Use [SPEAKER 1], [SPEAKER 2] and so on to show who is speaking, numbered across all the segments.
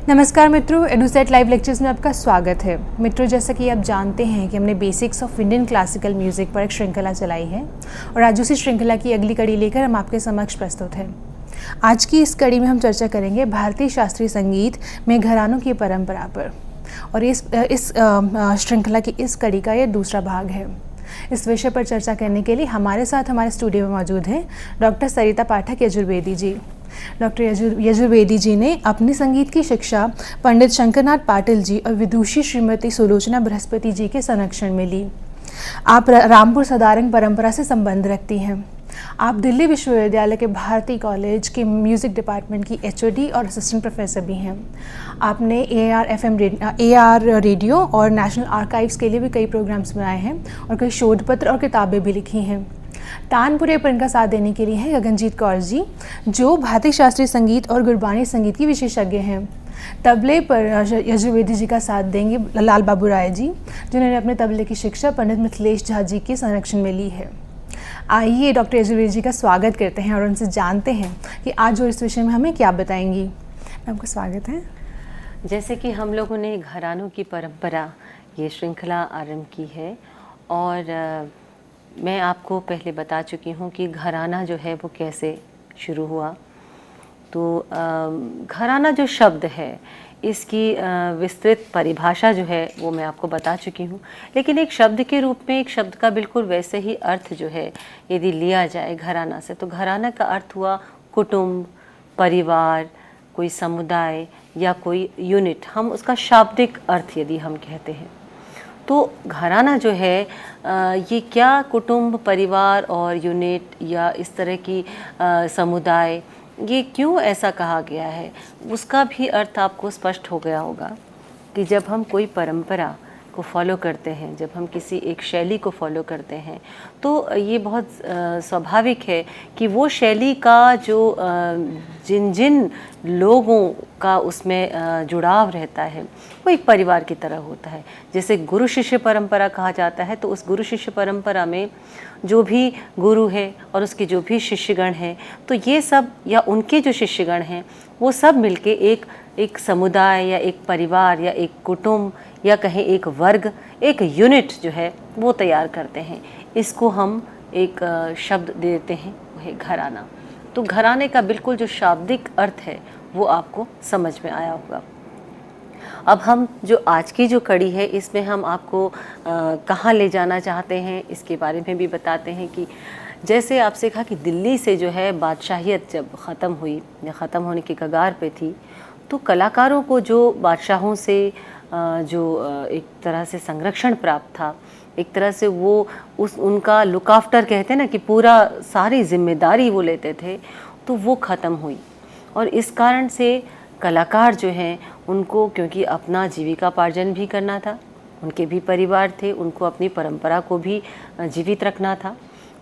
[SPEAKER 1] नमस्कार मित्रों, EDUSAT live lectures में आपका स्वागत है। मित्रों, जैसा कि आप जानते हैं कि हमने basics of Indian classical music पर एक श्रृंखला चलाई है और आज उसी श्रृंखला की अगली कड़ी लेकर हम आपके समक्ष प्रस्तुत हैं। आज की इस कड़ी में हम चर्चा करेंगे भारतीय शास्त्रीय संगीत में घरानों की परंपरा पर और इस श्रृंखला की इस कड़ी का ये दूसरा भाग है। इस विषय पर चर्चा करने के लिए हमारे साथ हमारे स्टूडियो में मौजूद हैं डॉक्टर सरिता पाठक यजुर्वेदी जी। डॉक्टर यजुर्वेदी जी ने अपनी संगीत की शिक्षा पंडित शंकरनाथ पाटिल जी और विदुषी श्रीमती सुलोचना बृहस्पति जी के संरक्षण में ली। आप रामपुर सदारंग परंपरा से संबंध रखती हैं। आप दिल्ली विश्वविद्यालय के भारती कॉलेज के म्यूज़िक डिपार्टमेंट की एचओडी और असिस्टेंट प्रोफेसर भी हैं। आपने AR रेडियो और नेशनल आर्काइव्स के लिए भी कई प्रोग्राम्स बनाए हैं और कई शोध पत्र और किताबें भी लिखी हैं। तानपुरे पर इनका साथ देने के लिए हैं गगनजीत कौर जी, जो भारतीय शास्त्रीय संगीत और गुरबानी संगीत की विशेषज्ञ हैं। तबले पर यजुर्वेदी जी का साथ देंगे लाल बाबू राय जी, जिन्होंने अपने तबले की शिक्षा पंडित मिथिलेश झा जी के संरक्षण में ली है। आइए डॉक्टर यजुर्वेदी जी का स्वागत करते हैं और उनसे जानते हैं कि आज वो इस विषय में हमें क्या बताएंगी। आपका स्वागत है।
[SPEAKER 2] जैसे कि हम लोगों ने घरानों की परंपरा ये श्रृंखला आरंभ की है और मैं आपको पहले बता चुकी हूँ कि घराना जो है वो कैसे शुरू हुआ। तो घराना जो शब्द है इसकी विस्तृत परिभाषा जो है वो मैं आपको बता चुकी हूँ, लेकिन एक शब्द के रूप में एक शब्द का बिल्कुल वैसे ही अर्थ जो है यदि लिया जाए घराना से, तो घराना का अर्थ हुआ कुटुंब, परिवार, कोई समुदाय या कोई यूनिट। हम उसका शाब्दिक अर्थ यदि हम कहते हैं तो घराना जो है ये क्या कुटुंब, परिवार और यूनिट या इस तरह की समुदाय, ये क्यों ऐसा कहा गया है, उसका भी अर्थ आपको स्पष्ट हो गया होगा कि जब हम कोई परंपरा को फॉलो करते हैं, जब हम किसी एक शैली को फॉलो करते हैं, तो ये बहुत स्वाभाविक है कि वो शैली का जो जिन जिन लोगों का उसमें जुड़ाव रहता है वो एक परिवार की तरह होता है। जैसे गुरु शिष्य परंपरा कहा जाता है, तो उस गुरु शिष्य परंपरा में जो भी गुरु है और उसके जो भी शिष्यगण हैं, तो ये सब या उनके जो शिष्यगण हैं वो सब मिलके एक समुदाय या एक परिवार या एक कुटुंब या कहें एक वर्ग, एक यूनिट जो है वो तैयार करते हैं। इसको हम एक शब्द दे देते हैं, वो है घराना। तो घराने का बिल्कुल जो शाब्दिक अर्थ है वो आपको समझ में आया होगा। अब हम जो आज की जो कड़ी है इसमें हम आपको कहाँ ले जाना चाहते हैं इसके बारे में भी बताते हैं कि जैसे आपसे कहा कि दिल्ली से जो है बादशाहियत जब ख़त्म हुई या ख़त्म होने की कगार पे थी, तो कलाकारों को जो बादशाहों से जो एक तरह से संरक्षण प्राप्त था, एक तरह से वो उनका लुक आफ्टर कहते हैं ना कि पूरा सारी जिम्मेदारी वो लेते थे, तो वो ख़त्म हुई। और इस कारण से कलाकार जो हैं उनको, क्योंकि अपना जीविकापार्जन भी करना था, उनके भी परिवार थे, उनको अपनी परंपरा को भी जीवित रखना था,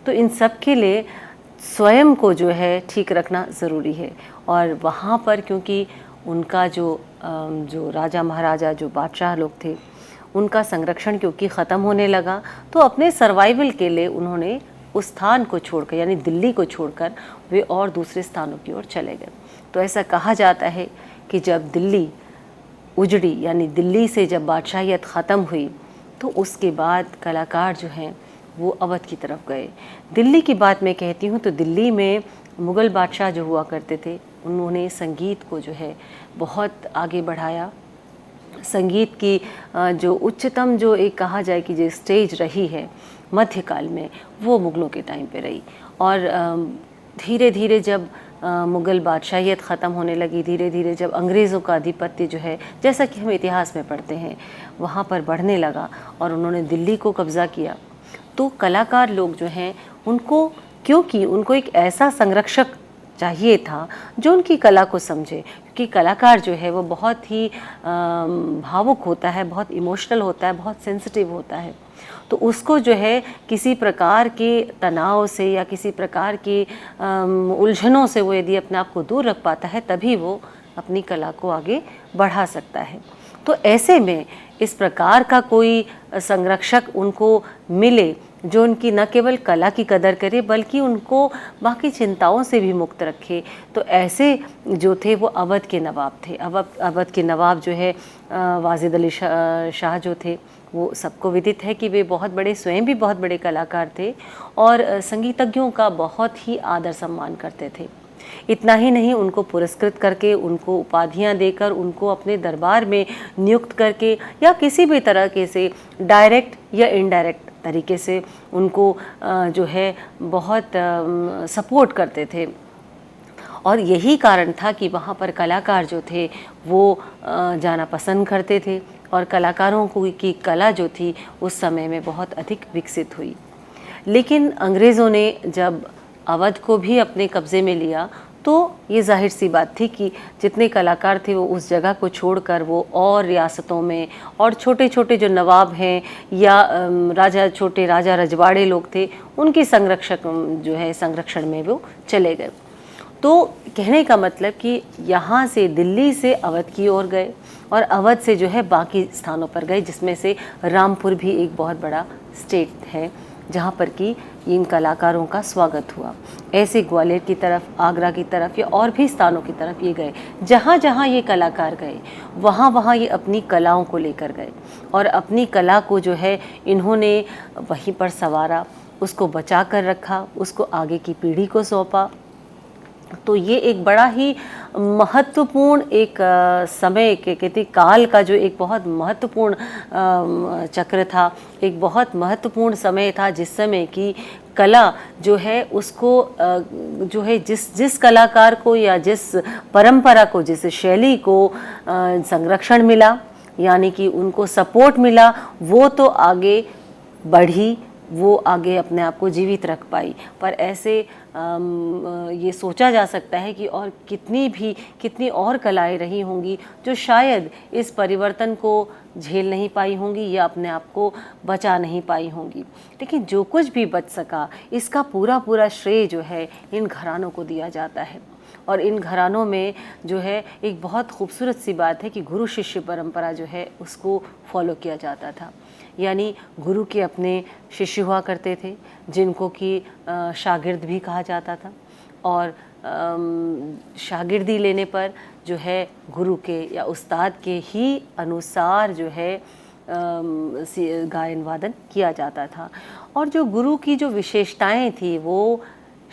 [SPEAKER 2] तो इन सब के लिए स्वयं को जो है ठीक रखना ज़रूरी है। और वहाँ पर क्योंकि उनका जो राजा महाराजा जो बादशाह लोग थे उनका संरक्षण क्योंकि ख़त्म होने लगा, तो अपने सर्वाइवल के लिए उन्होंने उस स्थान को छोड़कर यानी दिल्ली को छोड़कर वे और दूसरे स्थानों की ओर चले गए। तो ऐसा कहा जाता है कि जब दिल्ली उजड़ी यानी दिल्ली से जब बादशाहियत ख़त्म हुई, तो उसके बाद कलाकार जो हैं वो अवध की तरफ गए। दिल्ली की बात मैं कहती हूँ तो दिल्ली में मुग़ल बादशाह जो हुआ करते थे उन्होंने संगीत को जो है बहुत आगे बढ़ाया। संगीत की जो उच्चतम जो एक कहा जाए कि जो स्टेज रही है मध्यकाल में, वो मुग़लों के टाइम पे रही। और धीरे धीरे जब मुग़ल बादशाहियत ख़त्म होने लगी, धीरे धीरे जब अंग्रेज़ों का आधिपत्य जो है, जैसा कि हम इतिहास में पढ़ते हैं, वहाँ पर बढ़ने लगा और उन्होंने दिल्ली को कब्ज़ा किया, तो कलाकार लोग जो हैं उनको, क्योंकि उनको एक ऐसा संरक्षक चाहिए था जो उनकी कला को समझे, क्योंकि कलाकार जो है वो बहुत ही भावुक होता है, बहुत इमोशनल होता है, बहुत सेंसिटिव होता है। तो उसको जो है किसी प्रकार के तनाव से या किसी प्रकार की उलझनों से वो यदि अपने आप को दूर रख पाता है, तभी वो अपनी कला को आगे बढ़ा सकता है। तो ऐसे में इस प्रकार का कोई संरक्षक उनको मिले जो उनकी न केवल कला की कदर करे बल्कि उनको बाकी चिंताओं से भी मुक्त रखे, तो ऐसे जो थे वो अवध के नवाब थे। अवध के नवाब जो है वाजिद अली शाह जो थे, वो सबको विदित है कि वे बहुत बड़े, स्वयं भी बहुत बड़े कलाकार थे और संगीतज्ञों का बहुत ही आदर सम्मान करते थे। इतना ही नहीं, उनको पुरस्कृत करके, उनको उपाधियां देकर, उनको अपने दरबार में नियुक्त करके या किसी भी तरह के से डायरेक्ट या इनडायरेक्ट तरीके से उनको जो है बहुत सपोर्ट करते थे। और यही कारण था कि वहाँ पर कलाकार जो थे वो जाना पसंद करते थे और कलाकारों की कला जो थी उस समय में बहुत अधिक विकसित हुई। लेकिन अंग्रेज़ों ने जब अवध को भी अपने कब्ज़े में लिया तो ये जाहिर सी बात थी कि जितने कलाकार थे वो उस जगह को छोड़कर वो और रियासतों में और छोटे छोटे जो नवाब हैं या छोटे राजा रजवाड़े लोग थे उनकी संरक्षण में वो चले गए। तो कहने का मतलब कि यहाँ से दिल्ली से अवध की ओर गए और अवध से जो है बाकी स्थानों पर गए, जिसमें से रामपुर भी एक बहुत बड़ा स्टेट है जहाँ पर कि इन कलाकारों का स्वागत हुआ। ऐसे ग्वालियर की तरफ, आगरा की तरफ या और भी स्थानों की तरफ ये गए। जहाँ जहाँ ये कलाकार गए वहाँ वहाँ ये अपनी कलाओं को लेकर गए और अपनी कला को जो है इन्होंने वहीं पर संवारा, उसको बचा कर रखा, उसको आगे की पीढ़ी को सौंपा। तो ये एक बड़ा ही महत्वपूर्ण एक समय के कहते काल का जो एक बहुत महत्वपूर्ण चक्र था, एक बहुत महत्वपूर्ण समय था जिस समय की कला जो है उसको जो है जिस कलाकार को या जिस परंपरा को, जिस शैली को संरक्षण मिला, यानी कि उनको सपोर्ट मिला, वो तो आगे बढ़ी, वो आगे अपने आप को जीवित रख पाई। पर ऐसे ये सोचा जा सकता है कि और कितनी और कलाएं रही होंगी जो शायद इस परिवर्तन को झेल नहीं पाई होंगी या अपने आप को बचा नहीं पाई होंगी। लेकिन जो कुछ भी बच सका इसका पूरा श्रेय जो है इन घरानों को दिया जाता है। और इन घरानों में जो है एक बहुत खूबसूरत सी बात है कि गुरु शिष्य परंपरा जो है उसको फॉलो किया जाता था। यानी गुरु के अपने शिष्य हुआ करते थे जिनको कि शागिर्द भी कहा जाता था और शागिर्दी लेने पर जो है गुरु के या उस्ताद के ही अनुसार जो है गायन वादन किया जाता था। और जो गुरु की जो विशेषताएं थी वो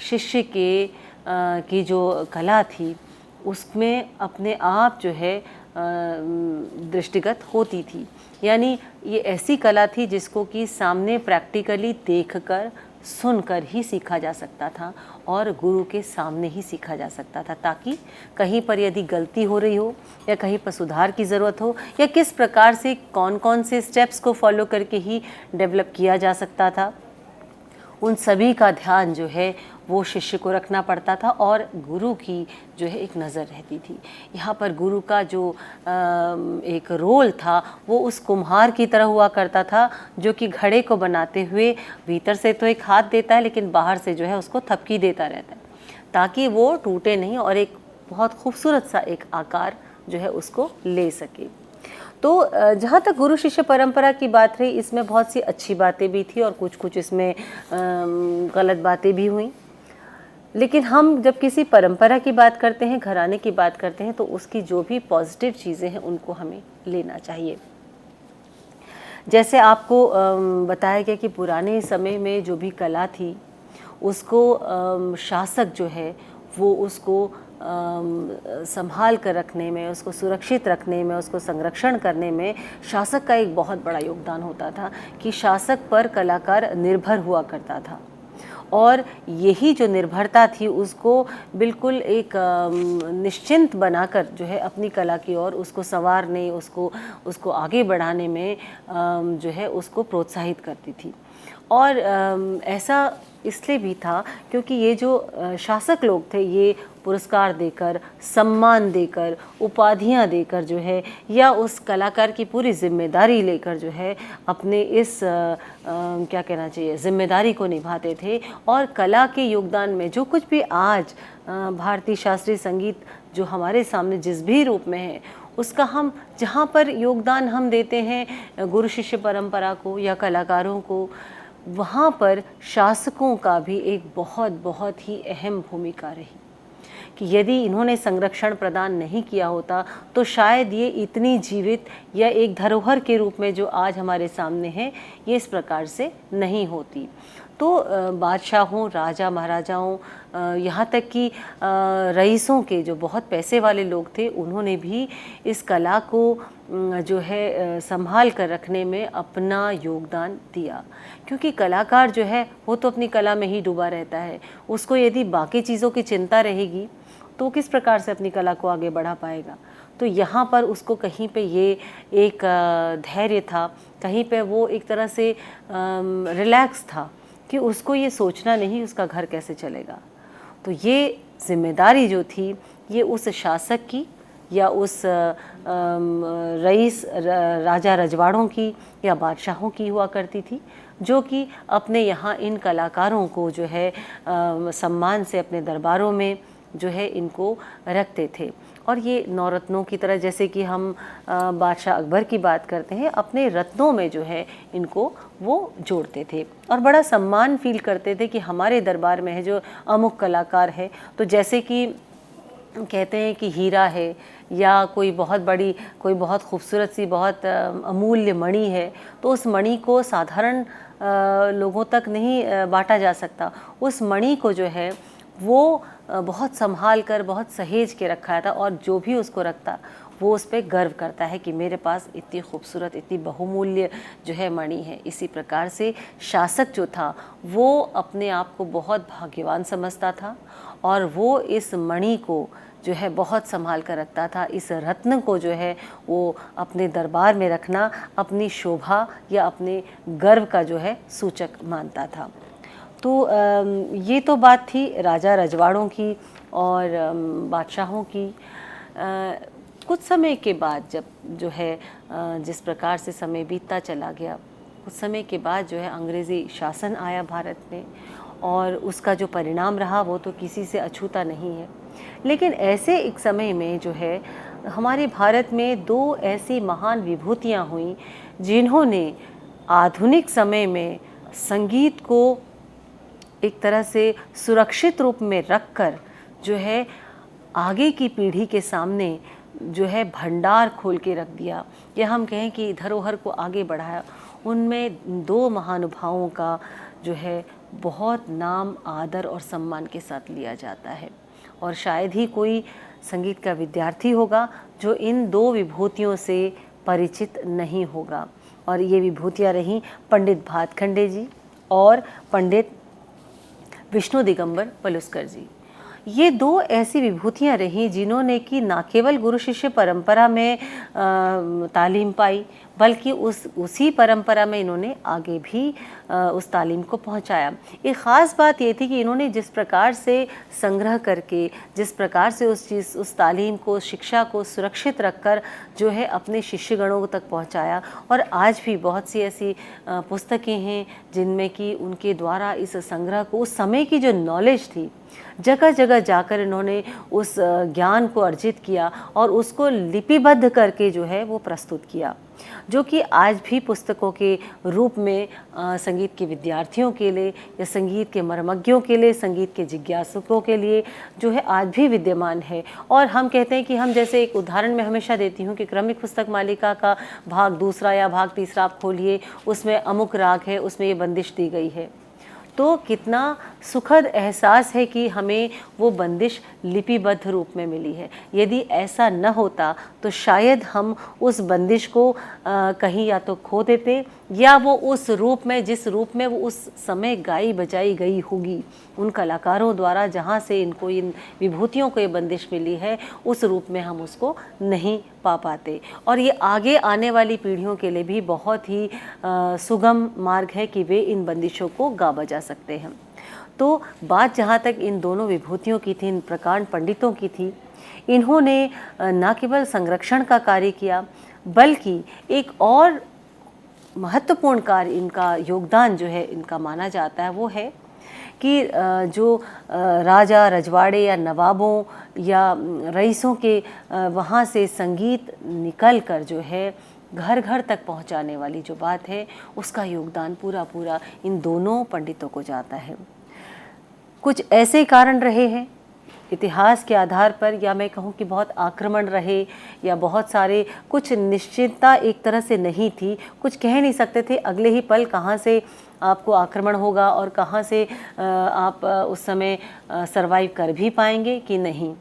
[SPEAKER 2] शिष्य की जो कला थी उसमें अपने आप जो है दृष्टिगत होती थी। यानी ये ऐसी कला थी जिसको कि सामने प्रैक्टिकली देखकर सुनकर ही सीखा जा सकता था और गुरु के सामने ही सीखा जा सकता था, ताकि कहीं पर यदि गलती हो रही हो या कहीं पर सुधार की ज़रूरत हो या किस प्रकार से कौन से स्टेप्स को फॉलो करके ही डेवलप किया जा सकता था, उन सभी का ध्यान जो है वो शिष्य को रखना पड़ता था और गुरु की जो है एक नज़र रहती थी। यहाँ पर गुरु का जो एक रोल था वो उस कुम्हार की तरह हुआ करता था जो कि घड़े को बनाते हुए भीतर से तो एक हाथ देता है लेकिन बाहर से जो है उसको थपकी देता रहता है ताकि वो टूटे नहीं और एक बहुत खूबसूरत सा एक आकार जो है उसको ले सके। तो जहाँ तक गुरु शिष्य परंपरा की बात रही, इसमें बहुत सी अच्छी बातें भी थी और कुछ इसमें गलत बातें भी हुई। लेकिन हम जब किसी परंपरा की बात करते हैं, घराने की बात करते हैं, तो उसकी जो भी पॉजिटिव चीज़ें हैं उनको हमें लेना चाहिए। जैसे आपको बताया गया कि पुराने समय में जो भी कला थी उसको शासक जो है वो उसको संभाल कर रखने में, उसको सुरक्षित रखने में, उसको संरक्षण करने में शासक का एक बहुत बड़ा योगदान होता था कि शासक पर कलाकार निर्भर हुआ करता था और यही जो निर्भरता थी उसको बिल्कुल एक निश्चिंत बनाकर जो है अपनी कला की ओर उसको संवारने, उसको आगे बढ़ाने में जो है उसको प्रोत्साहित करती थी। और ऐसा इसलिए भी था क्योंकि ये जो शासक लोग थे ये पुरस्कार देकर, सम्मान देकर, उपाधियां देकर जो है या उस कलाकार की पूरी जिम्मेदारी लेकर जो है अपने इस क्या कहना चाहिए जिम्मेदारी को निभाते थे। और कला के योगदान में जो कुछ भी आज भारतीय शास्त्रीय संगीत जो हमारे सामने जिस भी रूप में है, उसका हम जहाँ पर योगदान हम देते हैं गुरु शिष्य परंपरा को या कलाकारों को, वहाँ पर शासकों का भी एक बहुत बहुत ही अहम भूमिका रही कि यदि इन्होंने संरक्षण प्रदान नहीं किया होता तो शायद ये इतनी जीवित या एक धरोहर के रूप में जो आज हमारे सामने है, ये इस प्रकार से नहीं होती। तो बादशाहों, राजा महाराजाओं, यहाँ तक कि रईसों के जो बहुत पैसे वाले लोग थे, उन्होंने भी इस कला को जो है संभाल कर रखने में अपना योगदान दिया। क्योंकि कलाकार जो है वो तो अपनी कला में ही डूबा रहता है, उसको यदि बाकी चीज़ों की चिंता रहेगी तो किस प्रकार से अपनी कला को आगे बढ़ा पाएगा। तो यहाँ पर उसको कहीं पे ये एक धैर्य था, कहीं पे वो एक तरह से रिलैक्स था कि उसको ये सोचना नहीं उसका घर कैसे चलेगा। तो ये जिम्मेदारी जो थी ये उस शासक की या उस रईस राजा रजवाड़ों की या बादशाहों की हुआ करती थी, जो कि अपने यहाँ इन कलाकारों को जो है सम्मान से अपने दरबारों में जो है इनको रखते थे। और ये नौरत्नों की तरह, जैसे कि हम बादशाह अकबर की बात करते हैं, अपने रत्नों में जो है इनको वो जोड़ते थे और बड़ा सम्मान फील करते थे कि हमारे दरबार में है जो अमुक कलाकार है। तो जैसे कि कहते हैं कि हीरा है या कोई बहुत बड़ी, कोई बहुत खूबसूरत सी, बहुत अमूल्य मणि है, तो उस मणि को साधारण लोगों तक नहीं बांटा जा सकता। उस मणि को जो है वो बहुत संभाल कर, बहुत सहेज के रखा था, और जो भी उसको रखता वो उस पर गर्व करता है कि मेरे पास इतनी खूबसूरत, इतनी बहुमूल्य जो है मणि है। इसी प्रकार से शासक जो था वो अपने आप को बहुत भाग्यवान समझता था और वो इस मणि को जो है बहुत संभाल कर रखता था। इस रत्न को जो है वो अपने दरबार में रखना अपनी शोभा या अपने गर्व का जो है सूचक मानता था। तो ये तो बात थी राजा रजवाड़ों की और बादशाहों की। कुछ समय के बाद जब जो है जिस प्रकार से समय बीतता चला गया, कुछ समय के बाद जो है अंग्रेज़ी शासन आया भारत में, और उसका जो परिणाम रहा वो तो किसी से अछूता नहीं है। लेकिन ऐसे एक समय में जो है हमारे भारत में दो ऐसी महान विभूतियाँ हुई जिन्होंने आधुनिक समय में संगीत को एक तरह से सुरक्षित रूप में रखकर जो है आगे की पीढ़ी के सामने जो है भंडार खोल के रख दिया, या हम कहें कि धरोहर को आगे बढ़ाया। उनमें दो महानुभावों का जो है बहुत नाम, आदर और सम्मान के साथ लिया जाता है, और शायद ही कोई संगीत का विद्यार्थी होगा जो इन दो विभूतियों से परिचित नहीं होगा। और ये विभूतियाँ रहीं पंडित भातखंडे जी और पंडित विष्णु दिगंबर पलुस्कर जी। ये दो ऐसी विभूतियाँ रहीं जिन्होंने कि ना केवल गुरु शिष्य परंपरा में तालीम पाई, बल्कि उसी परंपरा में इन्होंने आगे भी उस तालीम को पहुंचाया। एक ख़ास बात ये थी कि इन्होंने जिस प्रकार से संग्रह करके, जिस प्रकार से उस तालीम को, शिक्षा को सुरक्षित रखकर जो है अपने शिष्यगणों तक पहुंचाया। और आज भी बहुत सी ऐसी पुस्तकें हैं जिनमें कि उनके द्वारा इस संग्रह को, उस समय की जो नॉलेज थी, जगह जगह जाकर इन्होंने उस ज्ञान को अर्जित किया और उसको लिपिबद्ध करके जो है वो प्रस्तुत किया, जो कि आज भी पुस्तकों के रूप में संगीत के विद्यार्थियों के लिए या संगीत के मर्मज्ञों के लिए, संगीत के जिज्ञासुकों के लिए जो है आज भी विद्यमान है। और हम कहते हैं कि हम, जैसे एक उदाहरण मैं हमेशा देती हूँ कि क्रमिक पुस्तक मालिका का भाग दूसरा या भाग तीसरा आप खोलिए, उसमें अमुक राग है, उसमें ये बंदिश दी गई है, तो कितना सुखद एहसास है कि हमें वो बंदिश लिपिबद्ध रूप में मिली है। यदि ऐसा न होता तो शायद हम उस बंदिश को कहीं या तो खो देते, या वो उस रूप में, जिस रूप में वो उस समय गाई बजाई गई होगी उन कलाकारों द्वारा, जहाँ से इनको, इन विभूतियों को ये बंदिश मिली है, उस रूप में हम उसको नहीं पा पाते। और ये आगे आने वाली पीढ़ियों के लिए भी बहुत ही सुगम मार्ग है कि वे इन बंदिशों को गा बजा सकते हैं। तो बात जहाँ तक इन दोनों विभूतियों की थी, इन प्रकांड पंडितों की थी, इन्होंने न केवल संरक्षण का कार्य किया, बल्कि एक और महत्वपूर्ण कार्य, इनका योगदान जो है इनका माना जाता है वो है कि जो राजा रजवाड़े या नवाबों या रईसों के वहाँ से संगीत निकल कर जो है घर घर तक पहुँचाने वाली जो बात है, उसका योगदान पूरा पूरा इन दोनों पंडितों को जाता है। कुछ ऐसे कारण रहे हैं इतिहास के आधार पर, या मैं कहूँ कि बहुत आक्रमण रहे, या बहुत सारे कुछ निश्चितता एक तरह से नहीं थी, कुछ कह नहीं सकते थे अगले ही पल कहाँ से आपको आक्रमण होगा और कहाँ से आप उस समय सरवाइव कर भी पाएंगे कि नहीं।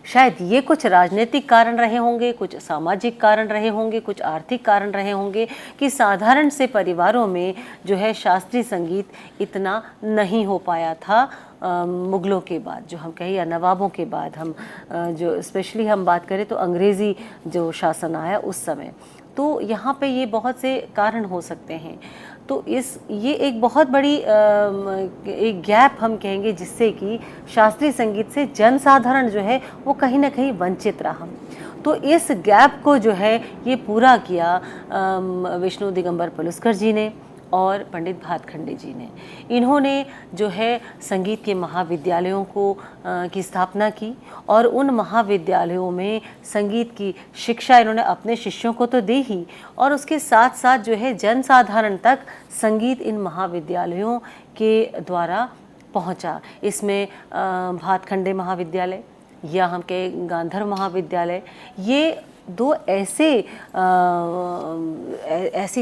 [SPEAKER 2] शायद ये कुछ राजनीतिक कारण रहे होंगे, कुछ सामाजिक कारण रहे होंगे, कुछ आर्थिक कारण रहे होंगे कि साधारण से परिवारों में जो है शास्त्रीय संगीत इतना नहीं हो पाया था। मुग़लों के बाद जो हम कहें या नवाबों के बाद, हम जो स्पेशली हम बात करें तो अंग्रेज़ी जो शासन आया उस समय, तो यहाँ पे ये बहुत से कारण हो सकते हैं। तो ये एक बहुत बड़ी एक गैप हम कहेंगे जिससे कि शास्त्रीय संगीत से जनसाधारण जो है वो कहीं ना कहीं वंचित रहा। तो इस गैप को जो है ये पूरा किया विष्णु दिगंबर पलुस्कर जी ने और पंडित भातखंडे जी ने। इन्होंने जो है संगीत के महाविद्यालयों की स्थापना की और उन महाविद्यालयों में संगीत की शिक्षा इन्होंने अपने शिष्यों को तो दी ही, और उसके साथ साथ जो है जनसाधारण तक संगीत इन महाविद्यालयों के द्वारा पहुंचा। इसमें भातखंडे महाविद्यालय या हम कहें गांधर्व महाविद्यालय, ये दो ऐसी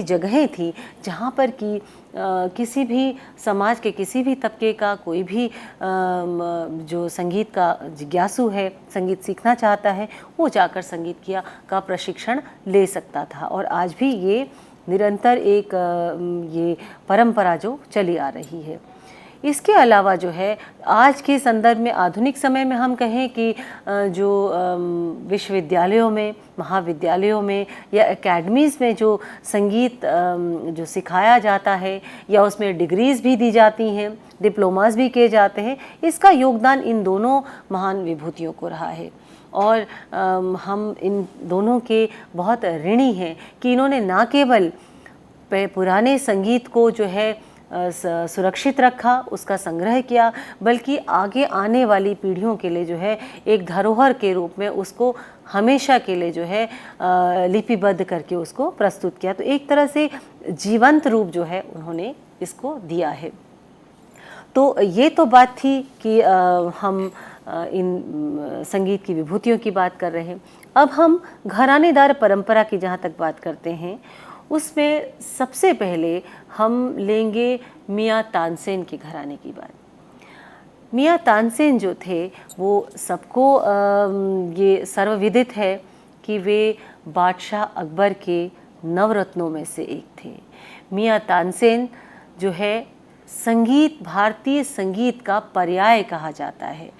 [SPEAKER 2] जगहें थी जहाँ पर कि किसी भी समाज के किसी भी तबके का कोई भी जो संगीत का जिज्ञासु है, संगीत सीखना चाहता है, वो जाकर संगीत का प्रशिक्षण ले सकता था। और आज भी ये निरंतर एक ये परंपरा जो चली आ रही है। इसके अलावा जो है आज के संदर्भ में आधुनिक समय में हम कहें कि जो विश्वविद्यालयों में, महाविद्यालयों में या एकेडमीज़ में जो संगीत जो सिखाया जाता है या उसमें डिग्रीज़ भी दी जाती हैं, डिप्लोमास भी किए जाते हैं, इसका योगदान इन दोनों महान विभूतियों को रहा है। और हम इन दोनों के बहुत ऋणी हैं कि इन्होंने ना केवल पुराने संगीत को जो है सुरक्षित रखा, उसका संग्रह किया, बल्कि आगे आने वाली पीढ़ियों के लिए जो है एक धरोहर के रूप में उसको हमेशा के लिए जो है लिपिबद्ध करके उसको प्रस्तुत किया। तो एक तरह से जीवंत रूप जो है उन्होंने इसको दिया है। तो ये तो बात थी कि हम इन संगीत की विभूतियों की बात कर रहे हैं। अब हम घरानेदार परंपरा की जहाँ तक बात करते हैं, उसमें सबसे पहले हम लेंगे मियाँ तानसेन के घराने की बात। मियाँ तानसेन जो थे वो सबको ये सर्वविदित है कि वे बादशाह अकबर के नवरत्नों में से एक थे। मियाँ तानसेन जो है संगीत, भारतीय संगीत का पर्याय कहा जाता है।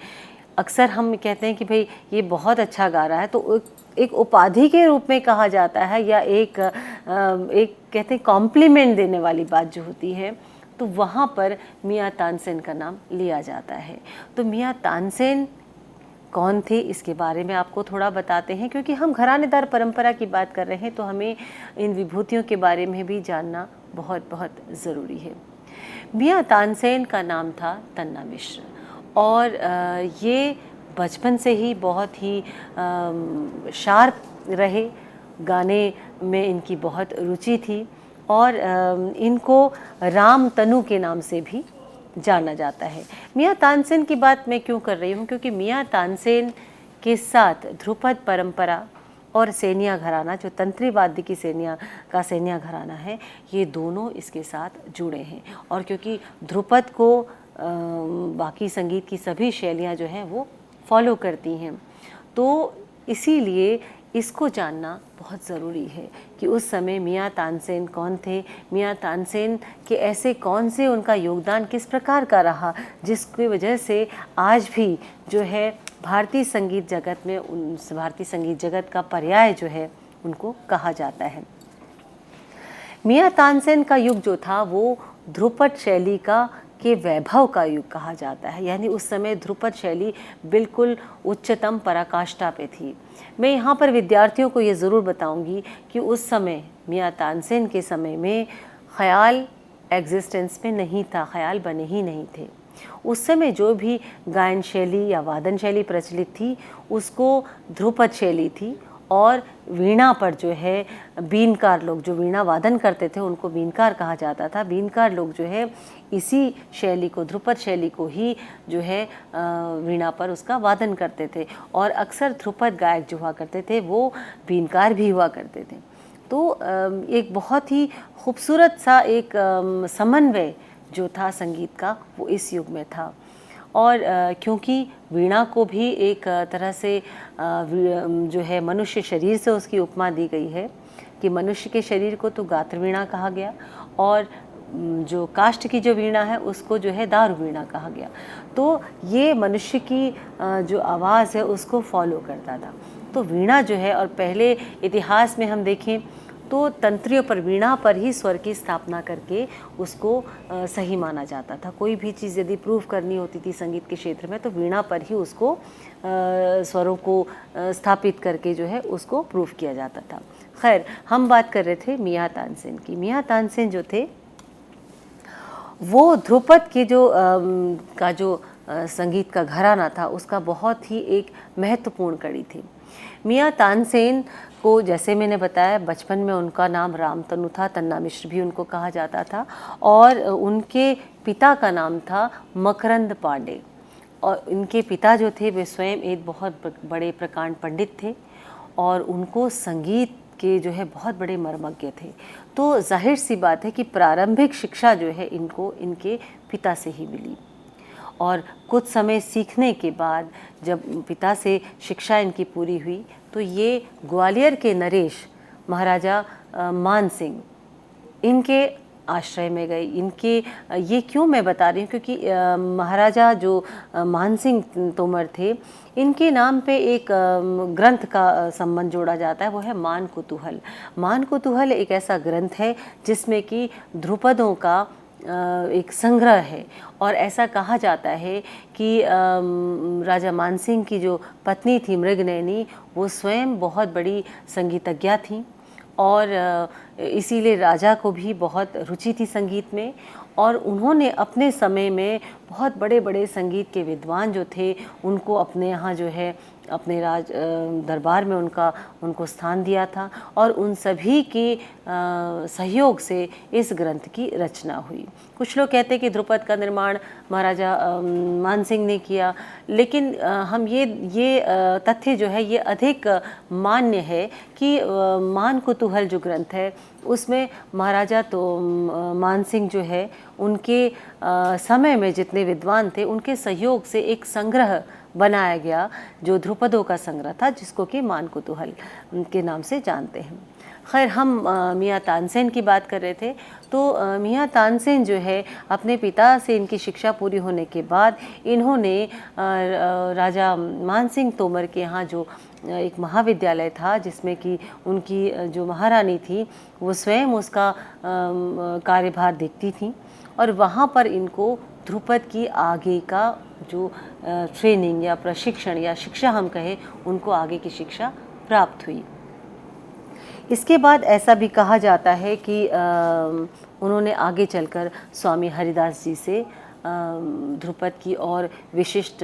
[SPEAKER 2] अक्सर हम कहते हैं कि भाई ये बहुत अच्छा गा रहा है, तो एक उपाधि के रूप में कहा जाता है, या एक कहते हैं कॉम्प्लीमेंट देने वाली बात जो होती है, तो वहाँ पर मियाँ तानसेन का नाम लिया जाता है। तो मियाँ तानसेन कौन थे, इसके बारे में आपको थोड़ा बताते हैं, क्योंकि हम घरानेदार परंपरा की बात कर रहे हैं तो हमें इन विभूतियों के बारे में भी जानना बहुत बहुत ज़रूरी है। मियाँ तानसेन का नाम था तन्ना मिश्र, और ये बचपन से ही बहुत ही शार्प रहे, गाने में इनकी बहुत रुचि थी, और इनको राम तनु के नाम से भी जाना जाता है। मियाँ तानसेन की बात मैं क्यों कर रही हूँ, क्योंकि मियाँ तानसेन के साथ ध्रुपद परंपरा और सेनिया घराना, जो तंत्री वाद्य की सेनिया घराना है, ये दोनों इसके साथ जुड़े हैं। और क्योंकि ध्रुपद को बाकी संगीत की सभी शैलियाँ जो हैं वो फॉलो करती हैं, तो इसीलिए इसको जानना बहुत ज़रूरी है कि उस समय मियाँ तानसेन कौन थे, मियाँ तानसेन के ऐसे कौन से उनका योगदान किस प्रकार का रहा, जिसकी वजह से आज भी जो है भारतीय संगीत जगत में भारतीय संगीत जगत का पर्याय जो है उनको कहा जाता है। मियाँ तानसेन का युग जो था वो ध्रुपद शैली के वैभव का युग कहा जाता है, यानी उस समय ध्रुपद शैली बिल्कुल उच्चतम पराकाष्ठा पे थी। मैं यहाँ पर विद्यार्थियों को ये ज़रूर बताऊंगी कि उस समय मियाँ तानसेन के समय में ख़याल एग्जिस्टेंस में नहीं था, ख़याल बने ही नहीं थे। उस समय जो भी गायन शैली या वादन शैली प्रचलित थी उसको ध्रुपद शैली थी, और वीणा पर जो है बीनकार लोग जो वीणा वादन करते थे उनको बीनकार कहा जाता था। बीनकार लोग जो है इसी शैली को, ध्रुपद शैली को ही जो है वीणा पर उसका वादन करते थे, और अक्सर ध्रुपद गायक जो हुआ करते थे वो बीनकार भी हुआ करते थे। तो एक बहुत ही खूबसूरत सा एक समन्वय जो था संगीत का वो इस युग में था। और क्योंकि वीणा को भी एक तरह से जो है मनुष्य शरीर से उसकी उपमा दी गई है कि मनुष्य के शरीर को तो गात्र वीणा कहा गया, और जो काष्ठ की जो वीणा है उसको जो है दारू वीणा कहा गया। तो ये मनुष्य की जो आवाज़ है उसको फॉलो करता था। तो वीणा जो है, और पहले इतिहास में हम देखें तो तंत्रियों पर, वीणा पर ही स्वर की स्थापना करके उसको सही माना जाता था। कोई भी चीज़ यदि प्रूव करनी होती थी संगीत के क्षेत्र में तो वीणा पर ही उसको स्वरों को स्थापित करके जो है उसको प्रूव किया जाता था। खैर, हम बात कर रहे थे मियां तानसेन की। मियां तानसेन जो थे वो ध्रुपद के जो संगीत का घराना था उसका बहुत ही एक महत्वपूर्ण कड़ी थी। मियां तानसेन को, जैसे मैंने बताया, बचपन में उनका नाम रामतनु था, तन्ना मिश्र भी उनको कहा जाता था, और उनके पिता का नाम था मकरंद पांडे। और इनके पिता जो थे वे स्वयं एक बहुत बड़े प्रकांड पंडित थे, और उनको संगीत के जो है बहुत बड़े मर्मज्ञ थे। तो जाहिर सी बात है कि प्रारंभिक शिक्षा जो है इनको इनके पिता से ही मिली, और कुछ समय सीखने के बाद जब पिता से शिक्षा इनकी पूरी हुई तो ये ग्वालियर के नरेश महाराजा मान सिंह इनके आश्रय में गए। इनके ये क्यों मैं बता रही हूँ, क्योंकि महाराजा जो मान सिंह तोमर थे इनके नाम पे एक ग्रंथ का संबंध जोड़ा जाता है, वो है मान कुतूहल। मान कुतूहल एक ऐसा ग्रंथ है जिसमें कि ध्रुपदों का एक संग्रह है, और ऐसा कहा जाता है कि राजा मानसिंह की जो पत्नी थी मृगनयनी वो स्वयं बहुत बड़ी संगीतज्ञा थी, और इसीलिए राजा को भी बहुत रुचि थी संगीत में, और उन्होंने अपने समय में बहुत बड़े बड़े संगीत के विद्वान जो थे उनको अपने यहाँ जो है अपने राज दरबार में उनको स्थान दिया था, और उन सभी के सहयोग से इस ग्रंथ की रचना हुई। कुछ लोग कहते हैं कि ध्रुपद का निर्माण महाराजा मान सिंह ने किया, लेकिन हम ये तथ्य जो है ये अधिक मान्य है कि मान कुतूहल जो ग्रंथ है उसमें महाराजा तो मान सिंह जो है उनके समय में जितने विद्वान थे उनके सहयोग से एक संग्रह बनाया गया जो ध्रुपदों का संग्रह था, जिसको कि मान कुतूहल के नाम से जानते हैं। खैर, हम मियां तानसेन की बात कर रहे थे, तो मियां तानसेन जो है अपने पिता से इनकी शिक्षा पूरी होने के बाद इन्होंने राजा मान सिंह तोमर के यहाँ जो एक महाविद्यालय था जिसमें कि उनकी जो महारानी थी वो स्वयं उसका कार्यभार देखती थी, और वहाँ पर इनको ध्रुपद की आगे का जो ट्रेनिंग या प्रशिक्षण या शिक्षा हम कहें उनको आगे की शिक्षा प्राप्त हुई। इसके बाद ऐसा भी कहा जाता है कि उन्होंने आगे चलकर स्वामी हरिदास जी से ध्रुपद की और विशिष्ट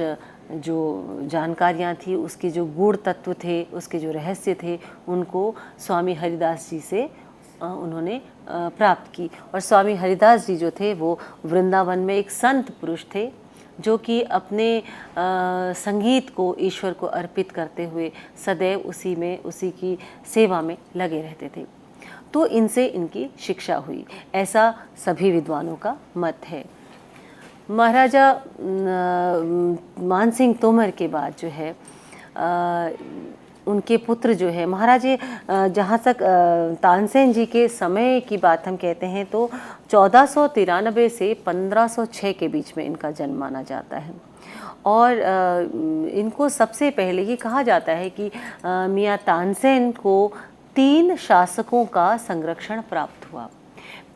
[SPEAKER 2] जो जानकारियाँ थी, उसके जो गूढ़ तत्व थे, उसके जो रहस्य थे, उनको स्वामी हरिदास जी से उन्होंने प्राप्त की। और स्वामी हरिदास जी जो थे वो वृंदावन में एक संत पुरुष थे जो कि अपने संगीत को ईश्वर को अर्पित करते हुए सदैव उसी की सेवा में लगे रहते थे। तो इनसे इनकी शिक्षा हुई, ऐसा सभी विद्वानों का मत है। महाराजा मान सिंह तोमर के बाद जो है उनके पुत्र जो है महाराजे, जहाँ तक तानसेन जी के समय की बात हम कहते हैं तो 1493 से 1506 के बीच में इनका जन्म माना जाता है। और इनको सबसे पहले ये कहा जाता है कि मियां तानसेन को 3 शासकों का संरक्षण प्राप्त हुआ।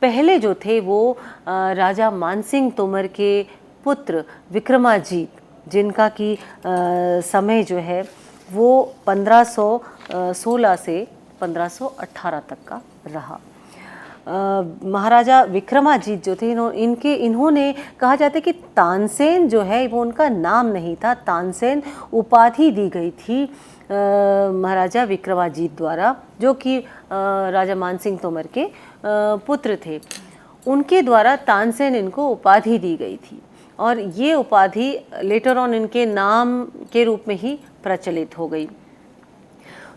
[SPEAKER 2] पहले जो थे वो राजा मानसिंह तोमर के पुत्र विक्रमाजीत, जिनका कि समय जो है वो 1516 से 1518 तक का रहा। महाराजा विक्रमाजीत जो थे इन्होंने कहा जाता है कि तानसेन जो है वो उनका नाम नहीं था, तानसेन उपाधि दी गई थी महाराजा विक्रमाजीत द्वारा, जो कि राजा मानसिंह तोमर के पुत्र थे। उनके द्वारा तानसेन इनको उपाधि दी गई थी और ये उपाधि लेटर ऑन इनके नाम के रूप में ही प्रचलित हो गई।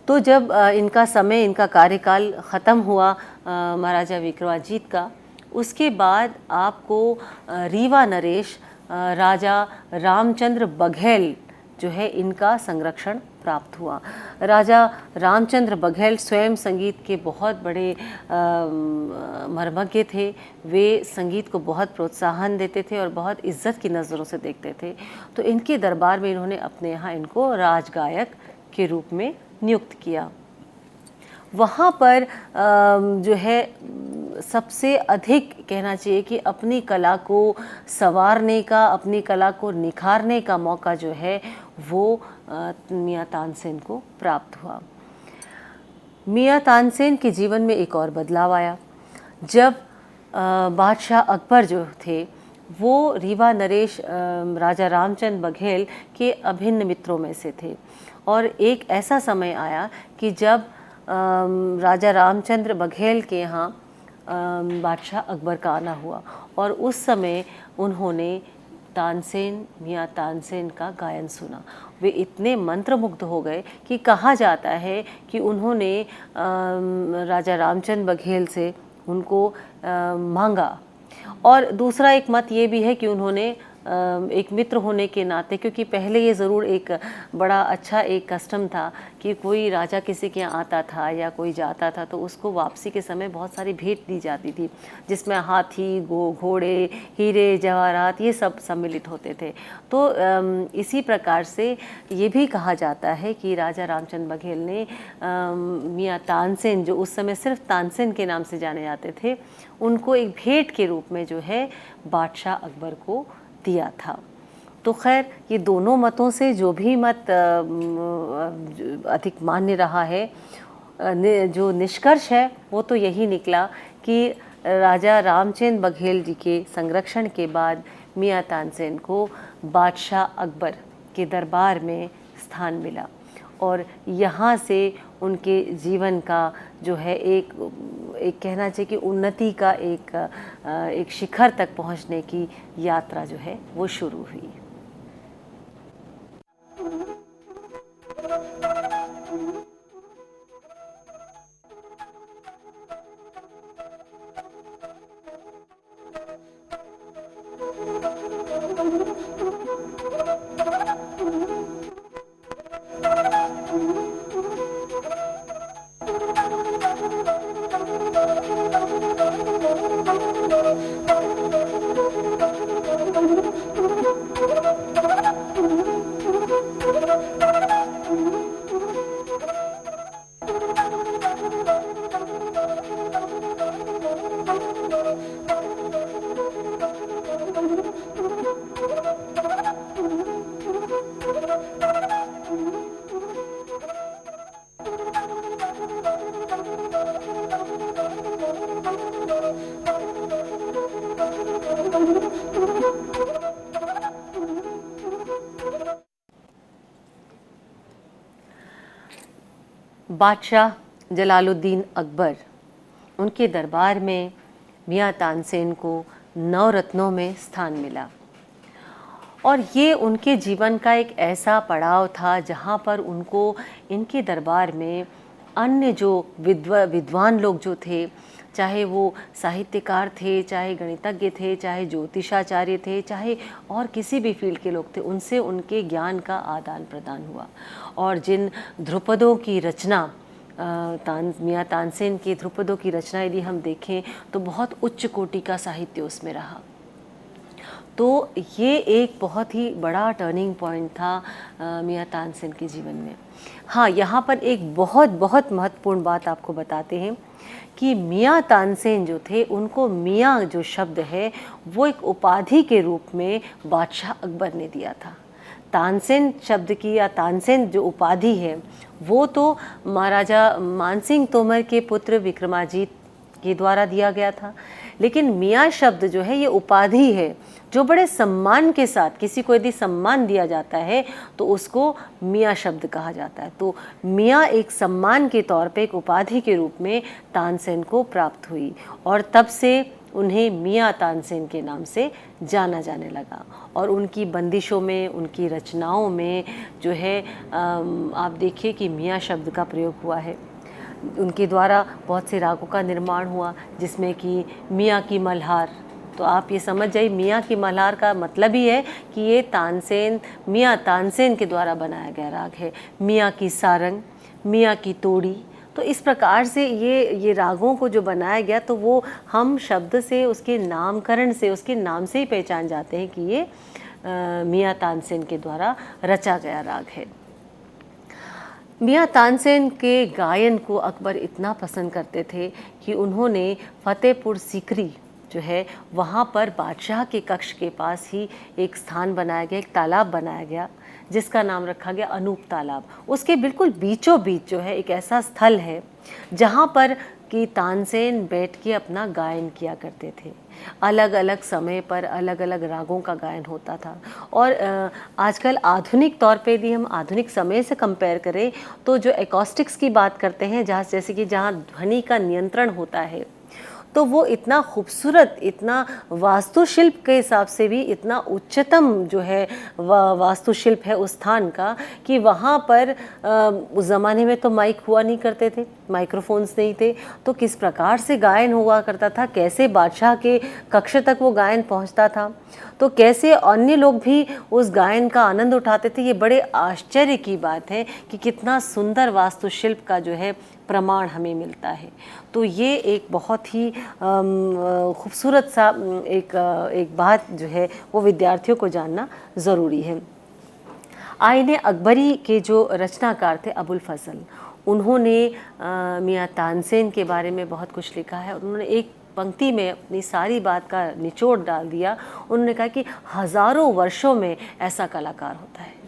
[SPEAKER 2] तो जब इनका समय, इनका कार्यकाल ख़त्म हुआ महाराजा विक्रमाजीत का, उसके बाद आपको रीवा नरेश राजा रामचंद्र बघेल जो है इनका संरक्षण प्राप्त हुआ। राजा रामचंद्र बघेल स्वयं संगीत के बहुत बड़े मर्मज्ञ थे। वे संगीत को बहुत प्रोत्साहन देते थे और बहुत इज्जत की नज़रों से देखते थे। तो इनके दरबार में इन्होंने अपने यहाँ इनको राजगायक के रूप में नियुक्त किया। वहाँ पर जो है सबसे अधिक कहना चाहिए कि अपनी कला को संवारने का, अपनी कला को निखारने का मौका जो है वो मियाँ तानसेन को प्राप्त हुआ। मियाँ तानसेन के जीवन में एक और बदलाव आया जब बादशाह अकबर जो थे वो रीवा नरेश राजा रामचंद्र बघेल के अभिन्न मित्रों में से थे। और एक ऐसा समय आया कि जब राजा रामचंद्र बघेल के यहाँ बादशाह अकबर का आना हुआ और उस समय उन्होंने तानसेन, मियाँ तानसेन का गायन सुना। वे इतने मंत्रमुग्ध हो गए कि कहा जाता है कि उन्होंने राजा रामचंद्र बघेल से उनको मांगा। और दूसरा एक मत ये भी है कि उन्होंने एक मित्र होने के नाते, क्योंकि पहले ये ज़रूर एक बड़ा अच्छा एक कस्टम था कि कोई राजा किसी के यहाँ आता था या कोई जाता था तो उसको वापसी के समय बहुत सारी भेंट दी जाती थी, जिसमें हाथी, घोड़े, हीरे जवाहरात ये सब सम्मिलित होते थे। तो इसी प्रकार से ये भी कहा जाता है कि राजा रामचंद्र बघेल ने मियाँ तानसेन, जो उस समय सिर्फ तानसेन के नाम से जाने जाते थे, उनको एक भेंट के रूप में जो है बादशाह अकबर को दिया था। तो खैर ये दोनों मतों से जो भी मत अधिक मान्य रहा है, जो निष्कर्ष है वो तो यही निकला कि राजा रामचंद्र बघेल जी के संरक्षण के बाद मियाँ तानसेन को बादशाह अकबर के दरबार में स्थान मिला और यहाँ से उनके जीवन का जो है एक कहना चाहिए कि उन्नति का एक शिखर तक पहुँचने की यात्रा जो है वो शुरू हुई। बादशाह जलालुद्दीन अकबर, उनके दरबार में मियाँ तानसेन को नवरत्नों में स्थान मिला और ये उनके जीवन का एक ऐसा पड़ाव था जहाँ पर उनको इनके दरबार में अन्य जो विद्वान लोग जो थे, चाहे वो साहित्यकार थे, चाहे गणितज्ञ थे, चाहे ज्योतिषाचार्य थे, चाहे और किसी भी फील्ड के लोग थे, उनसे उनके ज्ञान का आदान प्रदान हुआ। और जिन ध्रुपदों की रचना मियाँ तानसेन के ध्रुपदों की रचना यदि हम देखें तो बहुत उच्च कोटि का साहित्य उसमें रहा। तो ये एक बहुत ही बड़ा टर्निंग पॉइंट था मियाँ तानसेन के जीवन में। हाँ, यहाँ पर एक बहुत बहुत महत्वपूर्ण बात आपको बताते हैं कि मियाँ तानसेन जो थे, उनको मियाँ जो शब्द है वो एक उपाधि के रूप में बादशाह अकबर ने दिया था। तानसेन शब्द की या तानसेन जो उपाधि है वो तो महाराजा मानसिंह तोमर के पुत्र विक्रमाजीत के द्वारा दिया गया था। लेकिन मियाँ शब्द जो है ये उपाधि है जो बड़े सम्मान के साथ, किसी को यदि सम्मान दिया जाता है तो उसको मियाँ शब्द कहा जाता है। तो मियाँ एक सम्मान के तौर पे, एक उपाधि के रूप में तानसेन को प्राप्त हुई और तब से उन्हें मियाँ तानसेन के नाम से जाना जाने लगा। और उनकी बंदिशों में, उनकी रचनाओं में जो है आप देखिए कि मियाँ शब्द का प्रयोग हुआ है। उनके द्वारा बहुत से रागों का निर्माण हुआ, जिसमें कि मियाँ की मल्हार। तो आप ये समझ जाइए, मियाँ की मल्हार का मतलब ही है कि ये तानसेन, मियाँ तानसेन के द्वारा बनाया गया राग है। मियाँ की सारंग, मियाँ की तोड़ी। तो इस प्रकार से ये रागों को जो बनाया गया, तो वो हम शब्द से, उसके नामकरण से, उसके नाम से ही पहचान जाते हैं कि ये मियाँ तानसेन के द्वारा रचा गया राग है। मियाँ तानसेन के गायन को अकबर इतना पसंद करते थे कि उन्होंने फतेहपुर सीकरी जो है वहाँ पर बादशाह के कक्ष के पास ही एक स्थान बनाया गया, एक तालाब बनाया गया जिसका नाम रखा गया अनूप तालाब। उसके बिल्कुल बीचों बीच जो है एक ऐसा स्थल है जहाँ पर कि तानसेन बैठ के अपना गायन किया करते थे। अलग अलग समय पर अलग अलग रागों का गायन होता था। और आजकल आधुनिक तौर पे यदि हम आधुनिक समय से कंपेयर करें तो जो एकॉस्टिक्स की बात करते हैं, जहाँ जैसे कि जहाँ ध्वनि का नियंत्रण होता है, तो वो इतना खूबसूरत, इतना वास्तुशिल्प के हिसाब से भी इतना उच्चतम जो है वास्तुशिल्प है उस स्थान का, कि वहाँ पर उस ज़माने में तो माइक हुआ नहीं करते थे, माइक्रोफोन्स नहीं थे, तो किस प्रकार से गायन हुआ करता था, कैसे बादशाह के कक्ष तक वो गायन पहुँचता था, तो कैसे अन्य लोग भी उस गायन का आनंद उठाते थे। ये बड़े आश्चर्य की बात है कि कितना सुंदर वास्तुशिल्प का जो है प्रमाण हमें मिलता है। तो ये एक बहुत ही खूबसूरत सा एक बात जो है वो विद्यार्थियों को जानना ज़रूरी है। आईने अकबरी के जो रचनाकार थे अबुल फजल, उन्होंने मियाँ तानसेन के बारे में बहुत कुछ लिखा है। उन्होंने एक पंक्ति में अपनी सारी बात का निचोड़ डाल दिया। उन्होंने कहा कि हज़ारों वर्षों में ऐसा कलाकार होता है।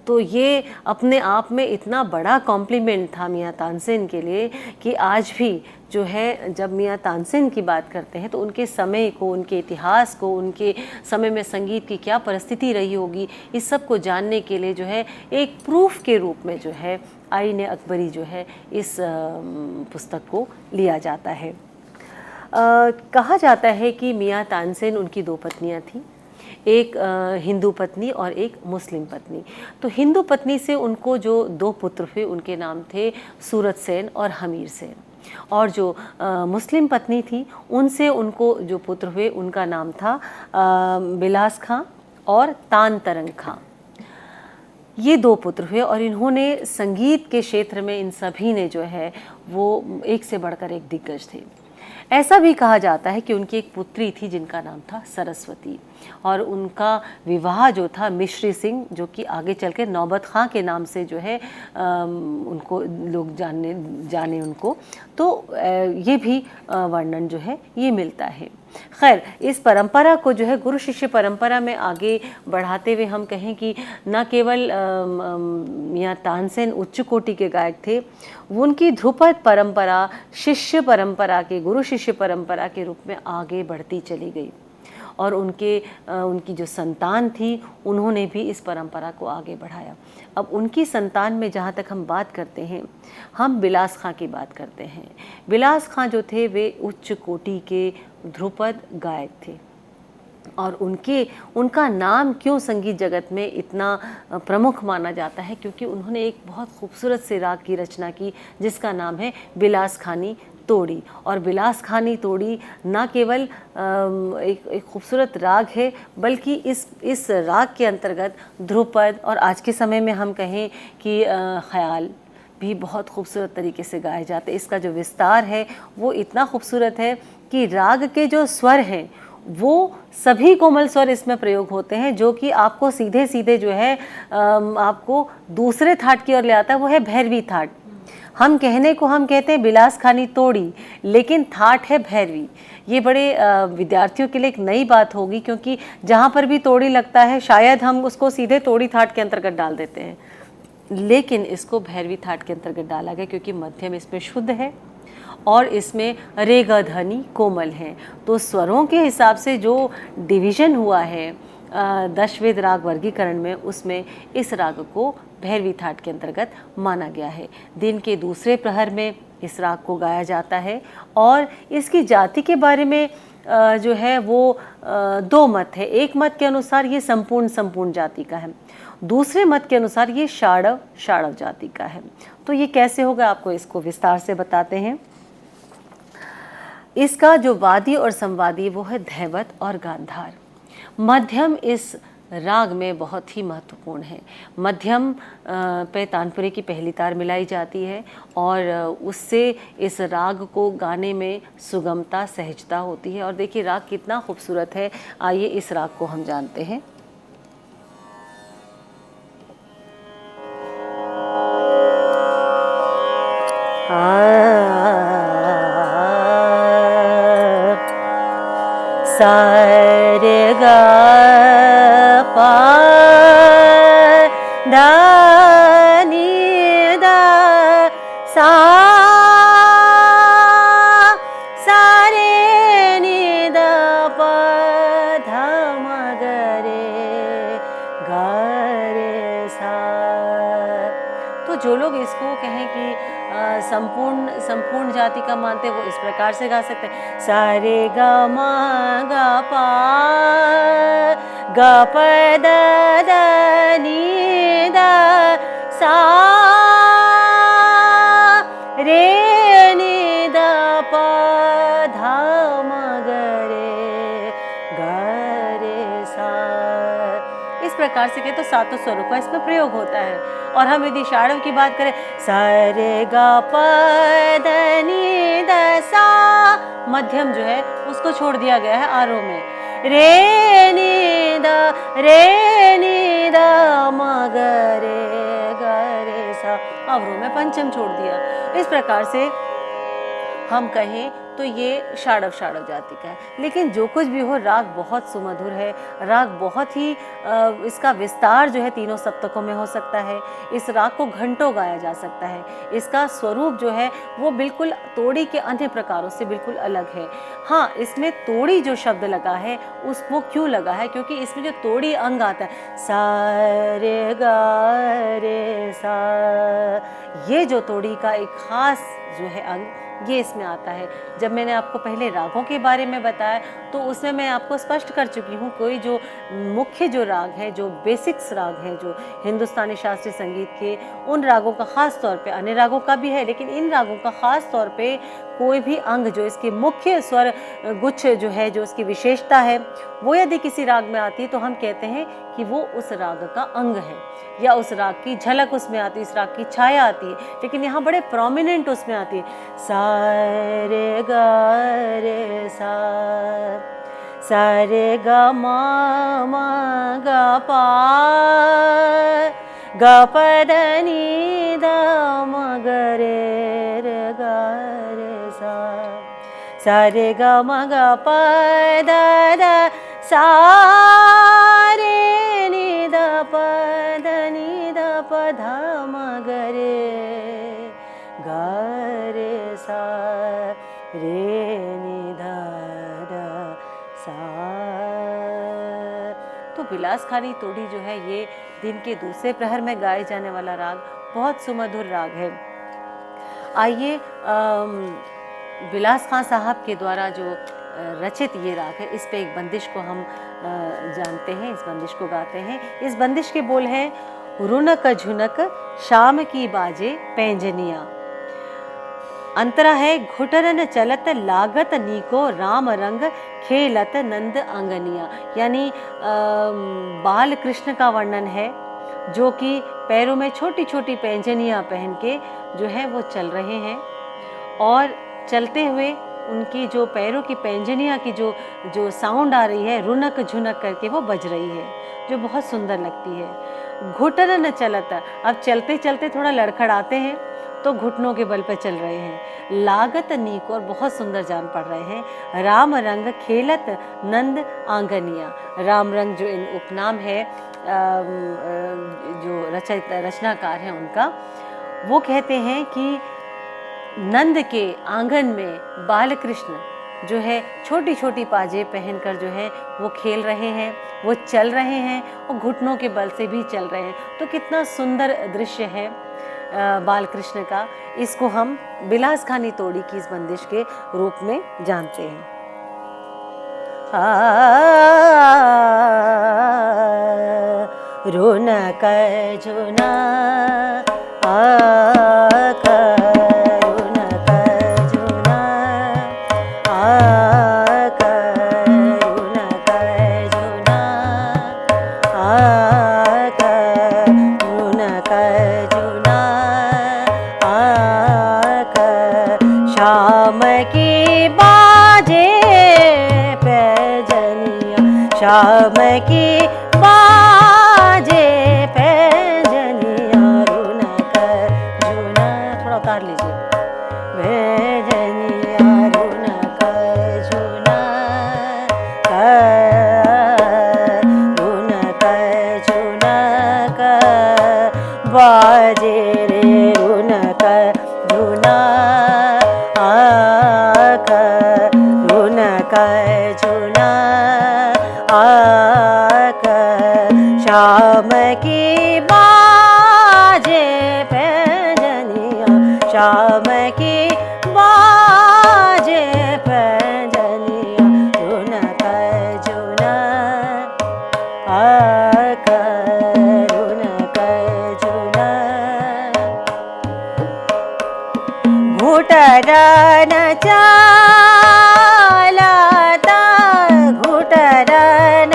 [SPEAKER 2] तो ये अपने आप में इतना बड़ा कॉम्प्लीमेंट था मियाँ तानसेन के लिए कि आज भी जो है जब मियाँ तानसेन की बात करते हैं तो उनके समय को, उनके इतिहास को, उनके समय में संगीत की क्या परिस्थिति रही होगी, इस सब को जानने के लिए जो है एक प्रूफ के रूप में जो है आईने अकबरी जो है इस पुस्तक को लिया जाता है। कहा जाता है कि मियाँ तानसेन, उनकी दो पत्नियाँ थीं, एक हिंदू पत्नी और एक मुस्लिम पत्नी। तो हिंदू पत्नी से उनको जो दो पुत्र हुए उनके नाम थे सूरत सेन और हमीर सेन, और जो मुस्लिम पत्नी थी उनसे उनको जो पुत्र हुए उनका नाम था बिलास खां और तान तरंग खां। ये दो पुत्र हुए और इन्होंने संगीत के क्षेत्र में, इन सभी ने जो है वो एक से बढ़कर एक दिग्गज थे। ऐसा भी कहा जाता है कि उनकी एक पुत्री थी जिनका नाम था सरस्वती, और उनका विवाह जो था मिश्री सिंह, जो कि आगे चल के नौबत खां के नाम से जो है उनको लोग जाने उनको, तो ये भी वर्णन जो है ये मिलता है। खैर, इस परंपरा को जो है गुरु शिष्य परंपरा में आगे बढ़ाते हुए हम कहें कि न केवल मियाँ तानसेन उच्च कोटि के गायक थे, उनकी ध्रुपद परंपरा शिष्य परंपरा के, गुरु शिष्य परंपरा के रूप में आगे बढ़ती चली गई, और उनकी जो संतान थी उन्होंने भी इस परंपरा को आगे बढ़ाया। अब उनकी संतान में जहाँ तक हम बात करते हैं, हम बिलास खां की बात करते हैं। बिलास खां जो थे वे उच्च कोटि के ध्रुपद गायक थे, और उनका नाम क्यों संगीत जगत में इतना प्रमुख माना जाता है, क्योंकि उन्होंने एक बहुत खूबसूरत से राग की रचना की जिसका नाम है बिलास खानी तोड़ी। और बिलास खानी तोड़ी न केवल एक खूबसूरत राग है, बल्कि इस राग के अंतर्गत ध्रुपद और आज के समय में हम कहें कि ख्याल भी बहुत खूबसूरत तरीके से गाए जाते हैं। इसका जो विस्तार है वो इतना खूबसूरत है कि राग के जो स्वर हैं वो सभी कोमल स्वर इसमें प्रयोग होते हैं, जो कि आपको सीधे सीधे जो है आपको दूसरे थाट की ओर ले आता है, वो है भैरवी थाट। हम कहते हैं बिलास खानी तोड़ी, लेकिन थाट है भैरवी। ये बड़े विद्यार्थियों के लिए एक नई बात होगी, क्योंकि जहाँ पर भी तोड़ी लगता है शायद हम उसको सीधे तोड़ी थाट के अंतर्गत डाल देते हैं, लेकिन इसको भैरवी थाट के अंतर्गत डाला गया क्योंकि मध्यम इसमें शुद्ध है और इसमें रे ग ध्वनि कोमल हैं। तो स्वरों के हिसाब से जो डिवीज़न हुआ है दशवेद राग वर्गीकरण में, उसमें इस राग को भैरवी थाट के अंतर्गत माना गया है। दिन के दूसरे प्रहर में इस राग को गाया जाता है और इसकी जाति के बारे में जो है वो दो मत है। एक मत के अनुसार ये संपूर्ण जाति का है, दूसरे मत के अनुसार ये शाड़व जाति का है। तो ये कैसे होगा, आपको इसको विस्तार से बताते हैं। इसका जो वादी और संवादी वो है धैवत और गांधार। मध्यम इस राग में बहुत ही महत्वपूर्ण है। मध्यम पे तानपुरे की पहली तार मिलाई जाती है और उससे इस राग को गाने में सुगमता, सहजता होती है। और देखिए राग कितना खूबसूरत है। आइए इस राग को हम जानते हैं। सा रे गा पा धा नी दा सा रे नी दा पा धा म ग रे गा रे सा। तो जो लोग इसको कहें कि संपूर्ण जाति का मानते, वो इस प्रकार से गा सकते हैं। सा रे गा मा गा पा गा प दा दा नी दा सा रे नी दा प धा म ग रे गा रे सा। इस प्रकार से कहें तो सातों स्वरों का इसमें प्रयोग होता है। और हम यदि शाड़व की बात करें, सा रे गा प ध नी द सा, मध्यम जो है उसको छोड़ दिया गया है आरोह में। रे नी द म ग रे सा, अवरोह में पंचम छोड़ दिया। इस प्रकार से हम कहें तो ये शाड़व जाति का है। लेकिन जो कुछ भी हो, राग बहुत सुमधुर है। राग बहुत ही इसका विस्तार जो है तीनों सप्तकों में हो सकता है। इस राग को घंटों गाया जा सकता है। इसका स्वरूप जो है वो बिल्कुल तोड़ी के अन्य प्रकारों से बिल्कुल अलग है। हाँ, इसमें तोड़ी जो शब्द लगा है वो क्यों लगा है, क्योंकि इसमें जो तोड़ी अंग आता है, सा रे गा रे सा, ये जो तोड़ी का एक खास जो है अंग, ये इसमें आता है। जब मैंने आपको पहले रागों के बारे में बताया तो उसमें मैं आपको स्पष्ट कर चुकी हूँ, कोई जो मुख्य जो राग है, जो बेसिक्स राग है, जो हिंदुस्तानी शास्त्रीय संगीत के, उन रागों का खास तौर पे, अन्य रागों का भी है, लेकिन इन रागों का खास तौर पे कोई भी अंग जो इसकी मुख्य स्वर गुच्छ जो है, जो इसकी विशेषता है, वो यदि किसी राग में आती है तो हम कहते हैं कि वो उस राग का अंग है, या उस राग की झलक उसमें आती है, इस राग की छाया आती है। लेकिन यहाँ बड़े प्रोमिनेंट उसमें आती है, सा रे गा रे सा, सा रे गा मा गा पा गा प द नी दा म ग रे गा रे सा, सा रे गा म गा प दा दा सा रे नी दा प द नी दा प धा म ग रे गा रे सा, रे नी धा दा सा। तो बिलासखानी तोड़ी जो है ये दिन के दूसरे प्रहर में गाए जाने वाला राग बहुत सुमधुर राग है। आइए बिलास खां साहब के द्वारा जो रचित ये राग है, इस पे एक बंदिश को हम जानते हैं, इस बंदिश को गाते हैं। इस बंदिश के बोल हैं, रुनक झुनक शाम की बाजे पैंजनिया, अंतरा है घुटरन चलत लागत नीको राम रंग खेलत नंद आंगनिया। यानी बाल कृष्ण का वर्णन है, जो कि पैरों में छोटी छोटी पैंजनियाँ पहन के जो है वो चल रहे हैं, और चलते हुए उनकी जो पैरों की पैंजनियाँ की जो साउंड आ रही है, रुनक झुनक करके वो बज रही है, जो बहुत सुंदर लगती है। घुटरन चलत, अब चलते चलते थोड़ा लड़खड़ाते हैं तो घुटनों के बल पर चल रहे हैं। लागत नीक, और बहुत सुंदर जान पड़ रहे हैं। राम रंग खेलत नंद आंगनिया, राम रंग जो इन उपनाम है जो रचनाकार हैं उनका, वो कहते हैं कि नंद के आंगन में बाल कृष्ण जो है छोटी छोटी पाजेब पहनकर जो है वो खेल रहे हैं, वो चल रहे हैं और घुटनों के बल से भी चल रहे हैं। तो कितना सुंदर दृश्य है बाल कृष्ण का। इसको हम बिलास खानी तोड़ी की इस बंदिश के रूप में जानते हैं। रोनक जुना शाम की बाजे पैजनिया, शाम की बाजे पैजनिया, रुनक जुना, थोड़ा उतार लीजिए, पैजनिया रुनक जुना, रुनक जुना बाजे रे रुनक जुना, रुनक जुना शाम की बाजे पैजनिया, शाम की बाजे पैजनिया, रुनक जुना रुनक जुना, घुटरन चालता, घुटरन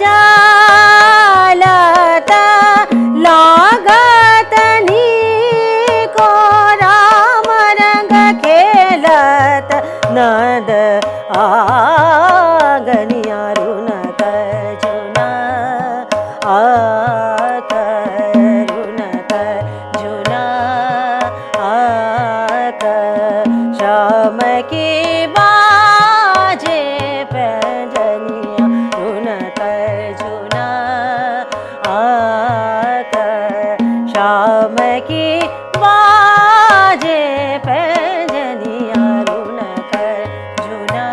[SPEAKER 2] चालता, लागत नीको राम रंग खेलत, नद आंगनिया, रुनक जुना रुनक जुना, शाम की बाजे पैजनिया, रुनक जुना शाम की बाजे पैजनिया, रुनक जुना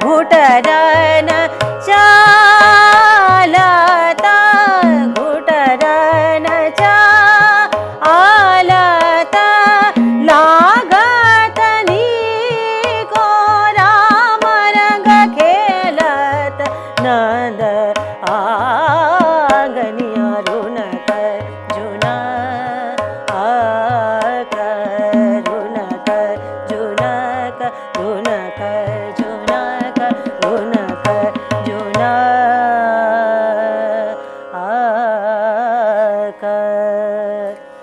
[SPEAKER 2] घुटरन चालता, घुटरन चालता, लागत नीको राम रंग खेलत, नंद आंगनिया, रुनक जुना रुनक जुनक, रुनक जुनक, रुनक जुना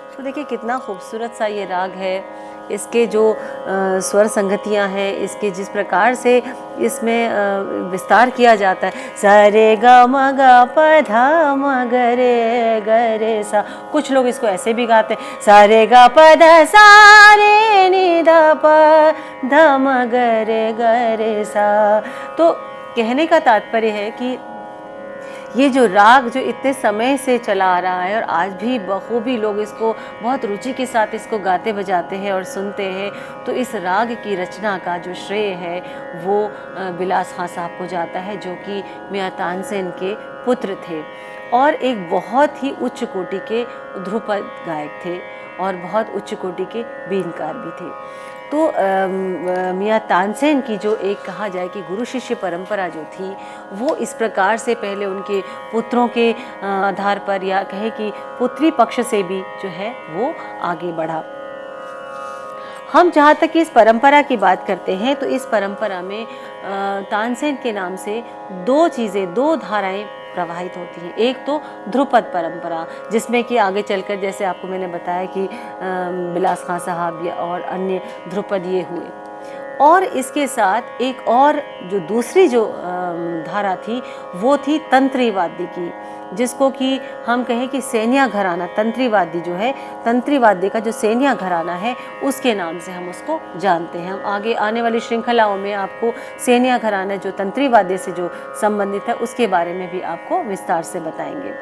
[SPEAKER 2] तो देखिए कितना खूबसूरत सा ये राग है। इसके जो स्वर संगतियाँ हैं, इसके जिस प्रकार से इसमें विस्तार किया जाता है, सारे ग म ग प ध म ग रे ग रे सा, कुछ लोग इसको ऐसे भी गाते हैं, सारे ग प ध सा रे नि ध प ध म ग रे सा। तो कहने का तात्पर्य है कि ये जो राग जो इतने समय से चला आ रहा है और आज भी बखूबी लोग इसको बहुत रुचि के साथ इसको गाते बजाते हैं और सुनते हैं, तो इस राग की रचना का जो श्रेय है वो बिलास खां साहब को जाता है, जो कि मियां तानसेन के पुत्र थे और एक बहुत ही उच्च कोटि के ध्रुपद गायक थे और बहुत उच्च कोटि के बीनकार भी थे। तो मियां तानसेन की जो एक कहा जाए कि गुरु शिष्य परंपरा जो थी वो इस प्रकार से पहले उनके पुत्रों के आधार पर या कहे कि पुत्री पक्ष से भी जो है वो आगे बढ़ा। हम जहाँ तक इस परंपरा की बात करते हैं तो इस परंपरा में तानसेन के नाम से दो चीज़ें, दो धाराएं प्रवाहित होती हैं। एक तो ध्रुपद परंपरा, जिसमें कि आगे चलकर जैसे आपको मैंने बताया कि बिलास खां साहब और अन्य ध्रुपद ये हुए, और इसके साथ एक और जो दूसरी जो धारा थी वो थी तंत्री वाद्य की, जिसको कि हम कहें कि सैनिया घराना, तंत्री वाद्य जो है, तंत्री वाद्य का जो सैनिया घराना है उसके नाम से हम उसको जानते हैं। हम आगे आने वाली श्रृंखलाओं में आपको सैनिया घराना जो तंत्री वाद्य से जो संबंधित है उसके बारे में भी आपको विस्तार से बताएंगे।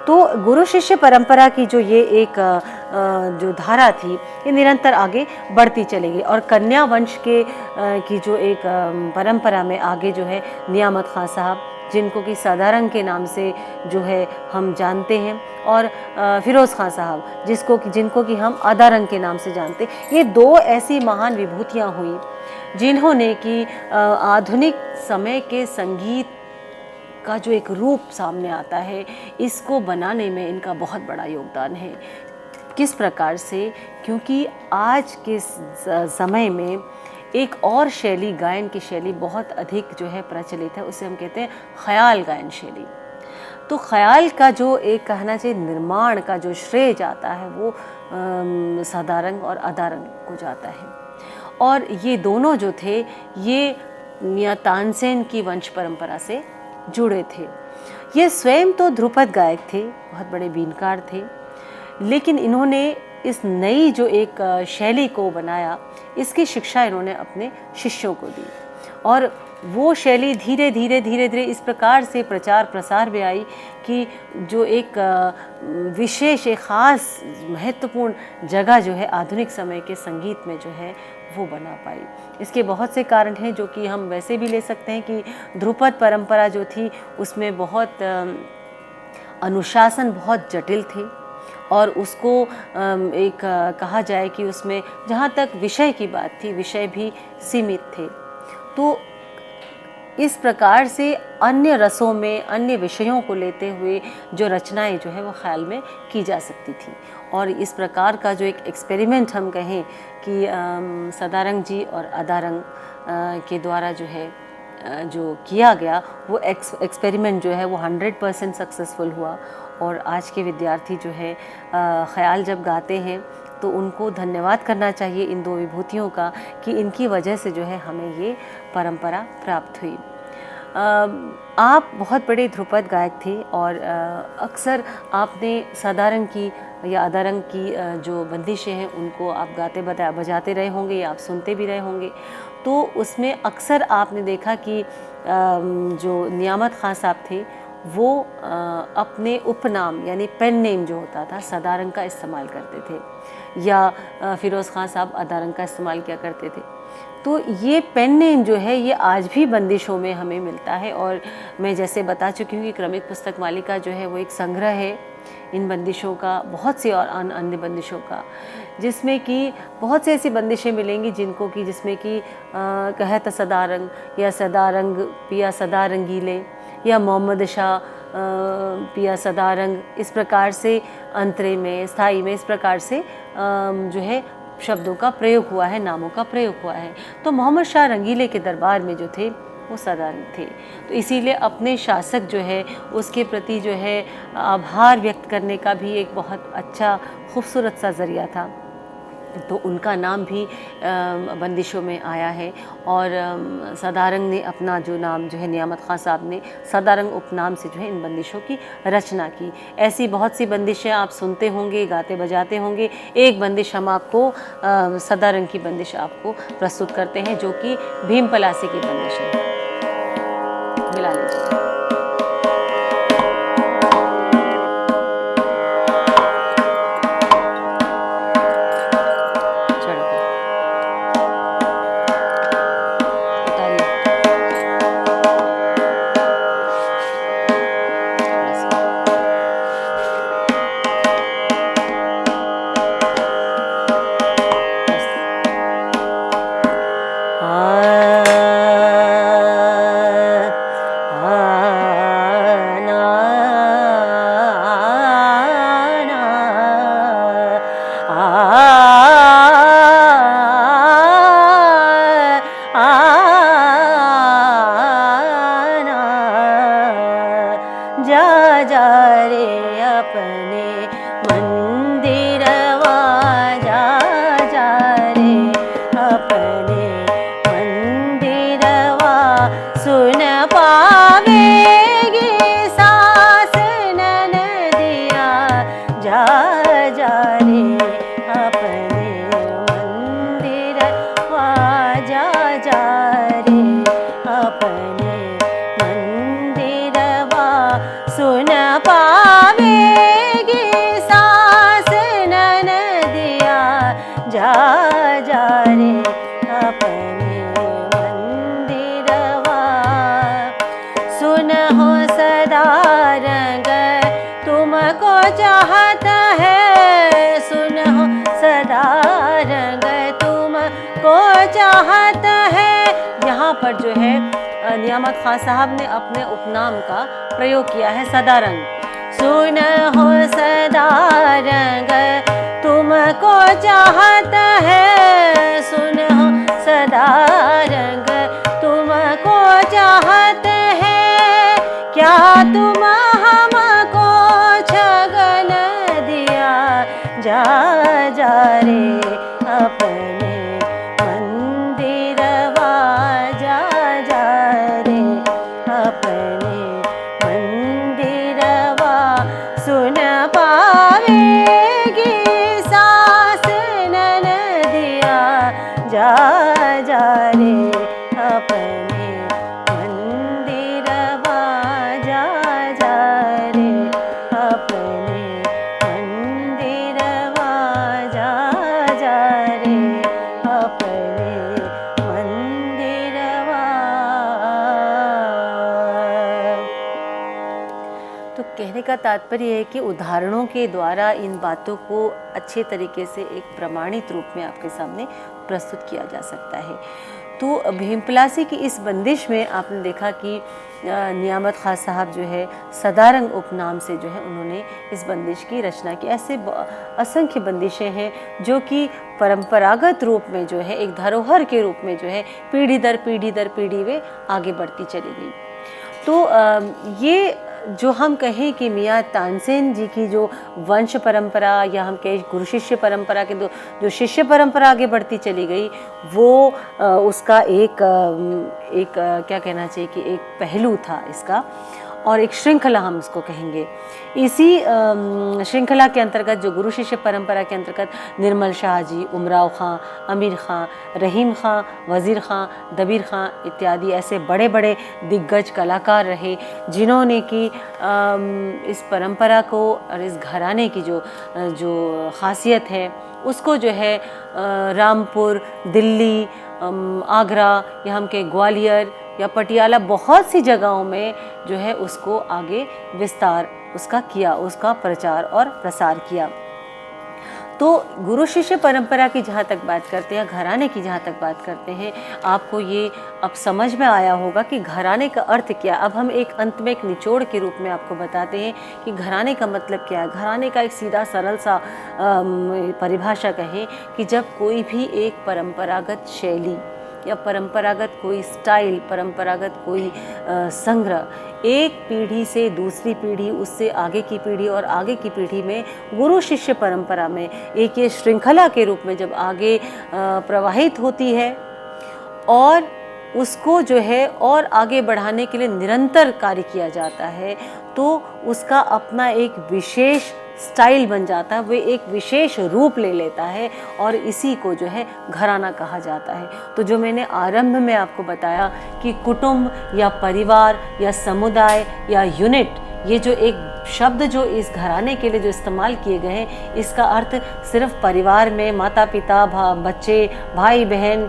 [SPEAKER 2] तो गुरु शिष्य परंपरा की जो ये एक जो धारा थी ये निरंतर आगे बढ़ती चलेगी और कन्या वंश के की जो एक परंपरा में आगे जो है नियामत खां साहब, जिनको कि सदारंग के नाम से जो है हम जानते हैं, और फिरोज़ खां साहब जिनको कि हम अदारंग के नाम से जानते हैं, ये दो ऐसी महान विभूतियाँ हुई जिन्होंने कि आधुनिक समय के संगीत का जो एक रूप सामने आता है इसको बनाने में इनका बहुत बड़ा योगदान है। किस प्रकार से? क्योंकि आज के समय में एक और शैली, गायन की शैली बहुत अधिक जो है प्रचलित है, उसे हम कहते हैं ख़याल गायन शैली। तो ख़याल का जो एक कहना चाहिए निर्माण का जो श्रेय जाता है वो सदारंग और अदारंग को जाता है। और ये दोनों जो थे ये तानसेन की वंश परंपरा से जुड़े थे। ये स्वयं तो ध्रुपद गायक थे, बहुत बड़े बीनकार थे, लेकिन इन्होंने इस नई जो एक शैली को बनाया, इसकी शिक्षा इन्होंने अपने शिष्यों को दी और वो शैली धीरे धीरे इस प्रकार से प्रचार प्रसार में आई कि जो एक विशेष, एक ख़ास महत्वपूर्ण जगह जो है आधुनिक समय के संगीत में जो है वो बना पाई। इसके बहुत से कारण हैं जो कि हम वैसे भी ले सकते हैं कि ध्रुपद परंपरा जो थी उसमें बहुत अनुशासन बहुत जटिल थे और उसको एक कहा जाए कि उसमें जहाँ तक विषय की बात थी, विषय भी सीमित थे। तो इस प्रकार से अन्य रसों में, अन्य विषयों को लेते हुए जो रचनाएं जो है वो ख्याल में की जा सकती थी। और इस प्रकार का जो एक एक्सपेरिमेंट हम कहें कि सदारंग जी और अदारंग के द्वारा जो है जो किया गया वो एक्सपेरिमेंट जो है वो 100% सक्सेसफुल हुआ। और आज के विद्यार्थी जो है ख्याल जब गाते हैं तो उनको धन्यवाद करना चाहिए इन दो विभूतियों का कि इनकी वजह से जो है हमें ये परंपरा प्राप्त हुई। आप बहुत बड़े ध्रुपद गायक थे और अक्सर आपने सदारंग की या अदारंग की जो बंदिशें हैं उनको आप बजाते रहे होंगे या आप सुनते भी रहे होंगे। तो उसमें अक्सर आपने देखा कि जो नियामत खां साहब थे वो अपने उपनाम यानी पेन नेम जो होता था सदारंग का इस्तेमाल करते थे या फिरोज़ खां साहब अदारंग का इस्तेमाल किया करते थे। तो ये पेन नेम जो है ये आज भी बंदिशों में हमें मिलता है और मैं जैसे बता चुकी हूँ कि क्रमिक पुस्तक मालिका जो है वो एक संग्रह है इन बंदिशों का, बहुत सी और अन्य बंदिशों का, जिसमें कि बहुत सी ऐसी बंदिशें मिलेंगी जिसमें कि कहत सदारंग या सदारंग पिया सदारंगीले या मोहम्मद शाह पिया सदारंग, इस प्रकार से अंतरे में, स्थाई में, इस प्रकार से जो है शब्दों का प्रयोग हुआ है, नामों का प्रयोग हुआ है। तो मोहम्मद शाह रंगीले के दरबार में जो थे वो सदारंग थे। तो इसीलिए अपने शासक जो है उसके प्रति जो है आभार व्यक्त करने का भी एक बहुत अच्छा खूबसूरत सा ज़रिया था। तो उनका नाम भी बंदिशों में आया है और सदारंग ने अपना जो नाम जो है नियामत खां साहब ने सदारंग उपनाम से जो है इन बंदिशों की रचना की। ऐसी बहुत सी बंदिशें आप सुनते होंगे, गाते बजाते होंगे। एक बंदिश हम आपको सदारंग की बंदिश आपको प्रस्तुत करते हैं जो कि भीम पलासी की बंदिश है। मिला लीजिए। जा जा रे अपने मंदिरवा। सुन हो सदा रंग तुमको चाहता है, सुन हो सदा रंग तुमको चाहता है। यहाँ पर जो है नियामत खां साहब ने अपने उपनाम का प्रयोग किया है, सदा रंग। सुन हो सदा रंग तुमको चाहता है, सुन हो सदा रंग तुमको चाहते हैं। क्या तुम हमको छगन दिया, जा जा रे अपने मंदिरवा, जा जा रे अपने मंदिरवा। सुन पावेगी सास ननदिया, जा जा रे अपने मंदिरवा, जा जा रे अपने मंदिरवा, जा जा रे अपने मंदिरवा। तो कहने का तात्पर्य है कि उदाहरणों के द्वारा इन बातों को अच्छे तरीके से एक प्रमाणित रूप में आपके सामने प्रस्तुत किया जा सकता है। तो भीमपलासी की इस बंदिश में आपने देखा कि नियामत खां साहब जो है सदारंग उपनाम से जो है उन्होंने इस बंदिश की रचना की। ऐसे असंख्य बंदिशें हैं जो कि परंपरागत रूप में जो है एक धरोहर के रूप में जो है पीढ़ी दर पीढ़ी वे आगे बढ़ती चली गई। तो ये जो हम कहें कि मियाँ तानसेन जी की जो वंश परंपरा या हम कहें गुरु शिष्य परंपरा के जो शिष्य परंपरा आगे बढ़ती चली गई, वो उसका एक क्या कहना चाहिए कि एक पहलू था इसका, और एक श्रृंखला हम इसको कहेंगे। इसी श्रृंखला के अंतर्गत जो गुरु शिष्य परंपरा के अंतर्गत निर्मल शाह जी, उमराव खां, अमीर खां, रहीम खां, वज़ीर खां, दबीर खां इत्यादि ऐसे बड़े बड़े दिग्गज कलाकार रहे, जिन्होंने कि इस परंपरा को और इस घराने की जो खासियत है उसको जो है रामपुर, दिल्ली, आगरा या हम के ग्वालियर या पटियाला, बहुत सी जगहों में जो है उसको आगे विस्तार उसका किया, उसका प्रचार और प्रसार किया। तो गुरु शिष्य परंपरा की जहाँ तक बात करते हैं, घराने की जहाँ तक बात करते हैं, आपको ये अब समझ में आया होगा कि घराने का अर्थ क्या। अब हम एक अंत में एक निचोड़ के रूप में आपको बताते हैं कि घराने का मतलब क्या है। घराने का एक सीधा सरल सा परिभाषा कहें कि जब कोई भी एक परंपरागत शैली या परंपरागत कोई स्टाइल, परंपरागत कोई संग्रह एक पीढ़ी से दूसरी पीढ़ी, उससे आगे की पीढ़ी और आगे की पीढ़ी में गुरु शिष्य परंपरा में एक ये श्रृंखला के रूप में जब आगे प्रवाहित होती है और उसको जो है और आगे बढ़ाने के लिए निरंतर कार्य किया जाता है, तो उसका अपना एक विशेष स्टाइल बन जाता है, वो एक विशेष रूप ले लेता है और इसी को जो है घराना कहा जाता है। तो जो मैंने आरंभ में आपको बताया कि कुटुंब या परिवार या समुदाय या यूनिट, ये जो एक शब्द जो इस घराने के लिए जो इस्तेमाल किए गए हैं, इसका अर्थ सिर्फ परिवार में माता पिता, बच्चे, भाई बहन,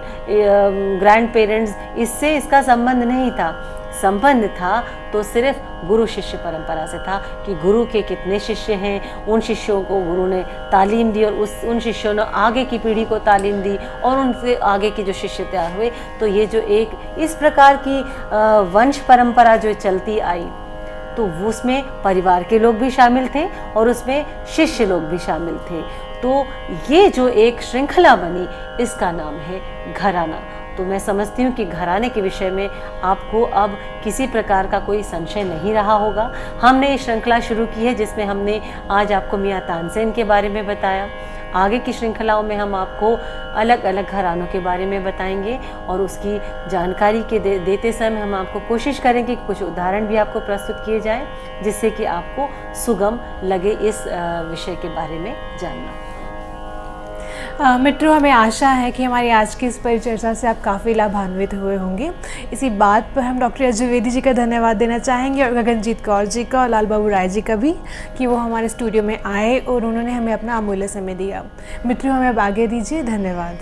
[SPEAKER 2] ग्रैंड पेरेंट्स, इससे इसका संबंध नहीं था। संबंध था तो सिर्फ गुरु शिष्य परंपरा से था कि गुरु के कितने शिष्य हैं, उन शिष्यों को गुरु ने तालीम दी और उन शिष्यों ने आगे की पीढ़ी को तालीम दी और उनसे आगे के जो शिष्य तैयार हुए। तो ये जो एक इस प्रकार की वंश परंपरा जो चलती आई, तो उसमें परिवार के लोग भी शामिल थे और उसमें शिष्य लोग भी शामिल थे। तो ये जो एक श्रृंखला बनी, इसका नाम है घराना। तो मैं समझती हूँ कि घराने के विषय में आपको अब किसी प्रकार का कोई संशय नहीं रहा होगा। हमने ये श्रृंखला शुरू की है जिसमें हमने आज आपको मियाँ तानसेन के बारे में बताया। आगे की श्रृंखलाओं में हम आपको अलग अलग घरानों के बारे में बताएंगे और उसकी जानकारी के देते समय हम आपको कोशिश करेंगे कि कुछ उदाहरण भी आपको प्रस्तुत किए जाएं, जिससे कि आपको सुगम लगे इस विषय के बारे में जानना।
[SPEAKER 1] मित्रों, हमें आशा है कि हमारी आज की इस परिचर्चा से आप काफ़ी लाभान्वित हुए होंगे। इसी बात पर हम डॉक्टर अजुवेदी जी का धन्यवाद देना चाहेंगे और गगनजीत कौर जी का और लाल बाबू राय जी का भी, कि वो हमारे स्टूडियो में आए और उन्होंने हमें अपना अमूल्य समय दिया। मित्रों, हमें अब आगे दीजिए। धन्यवाद।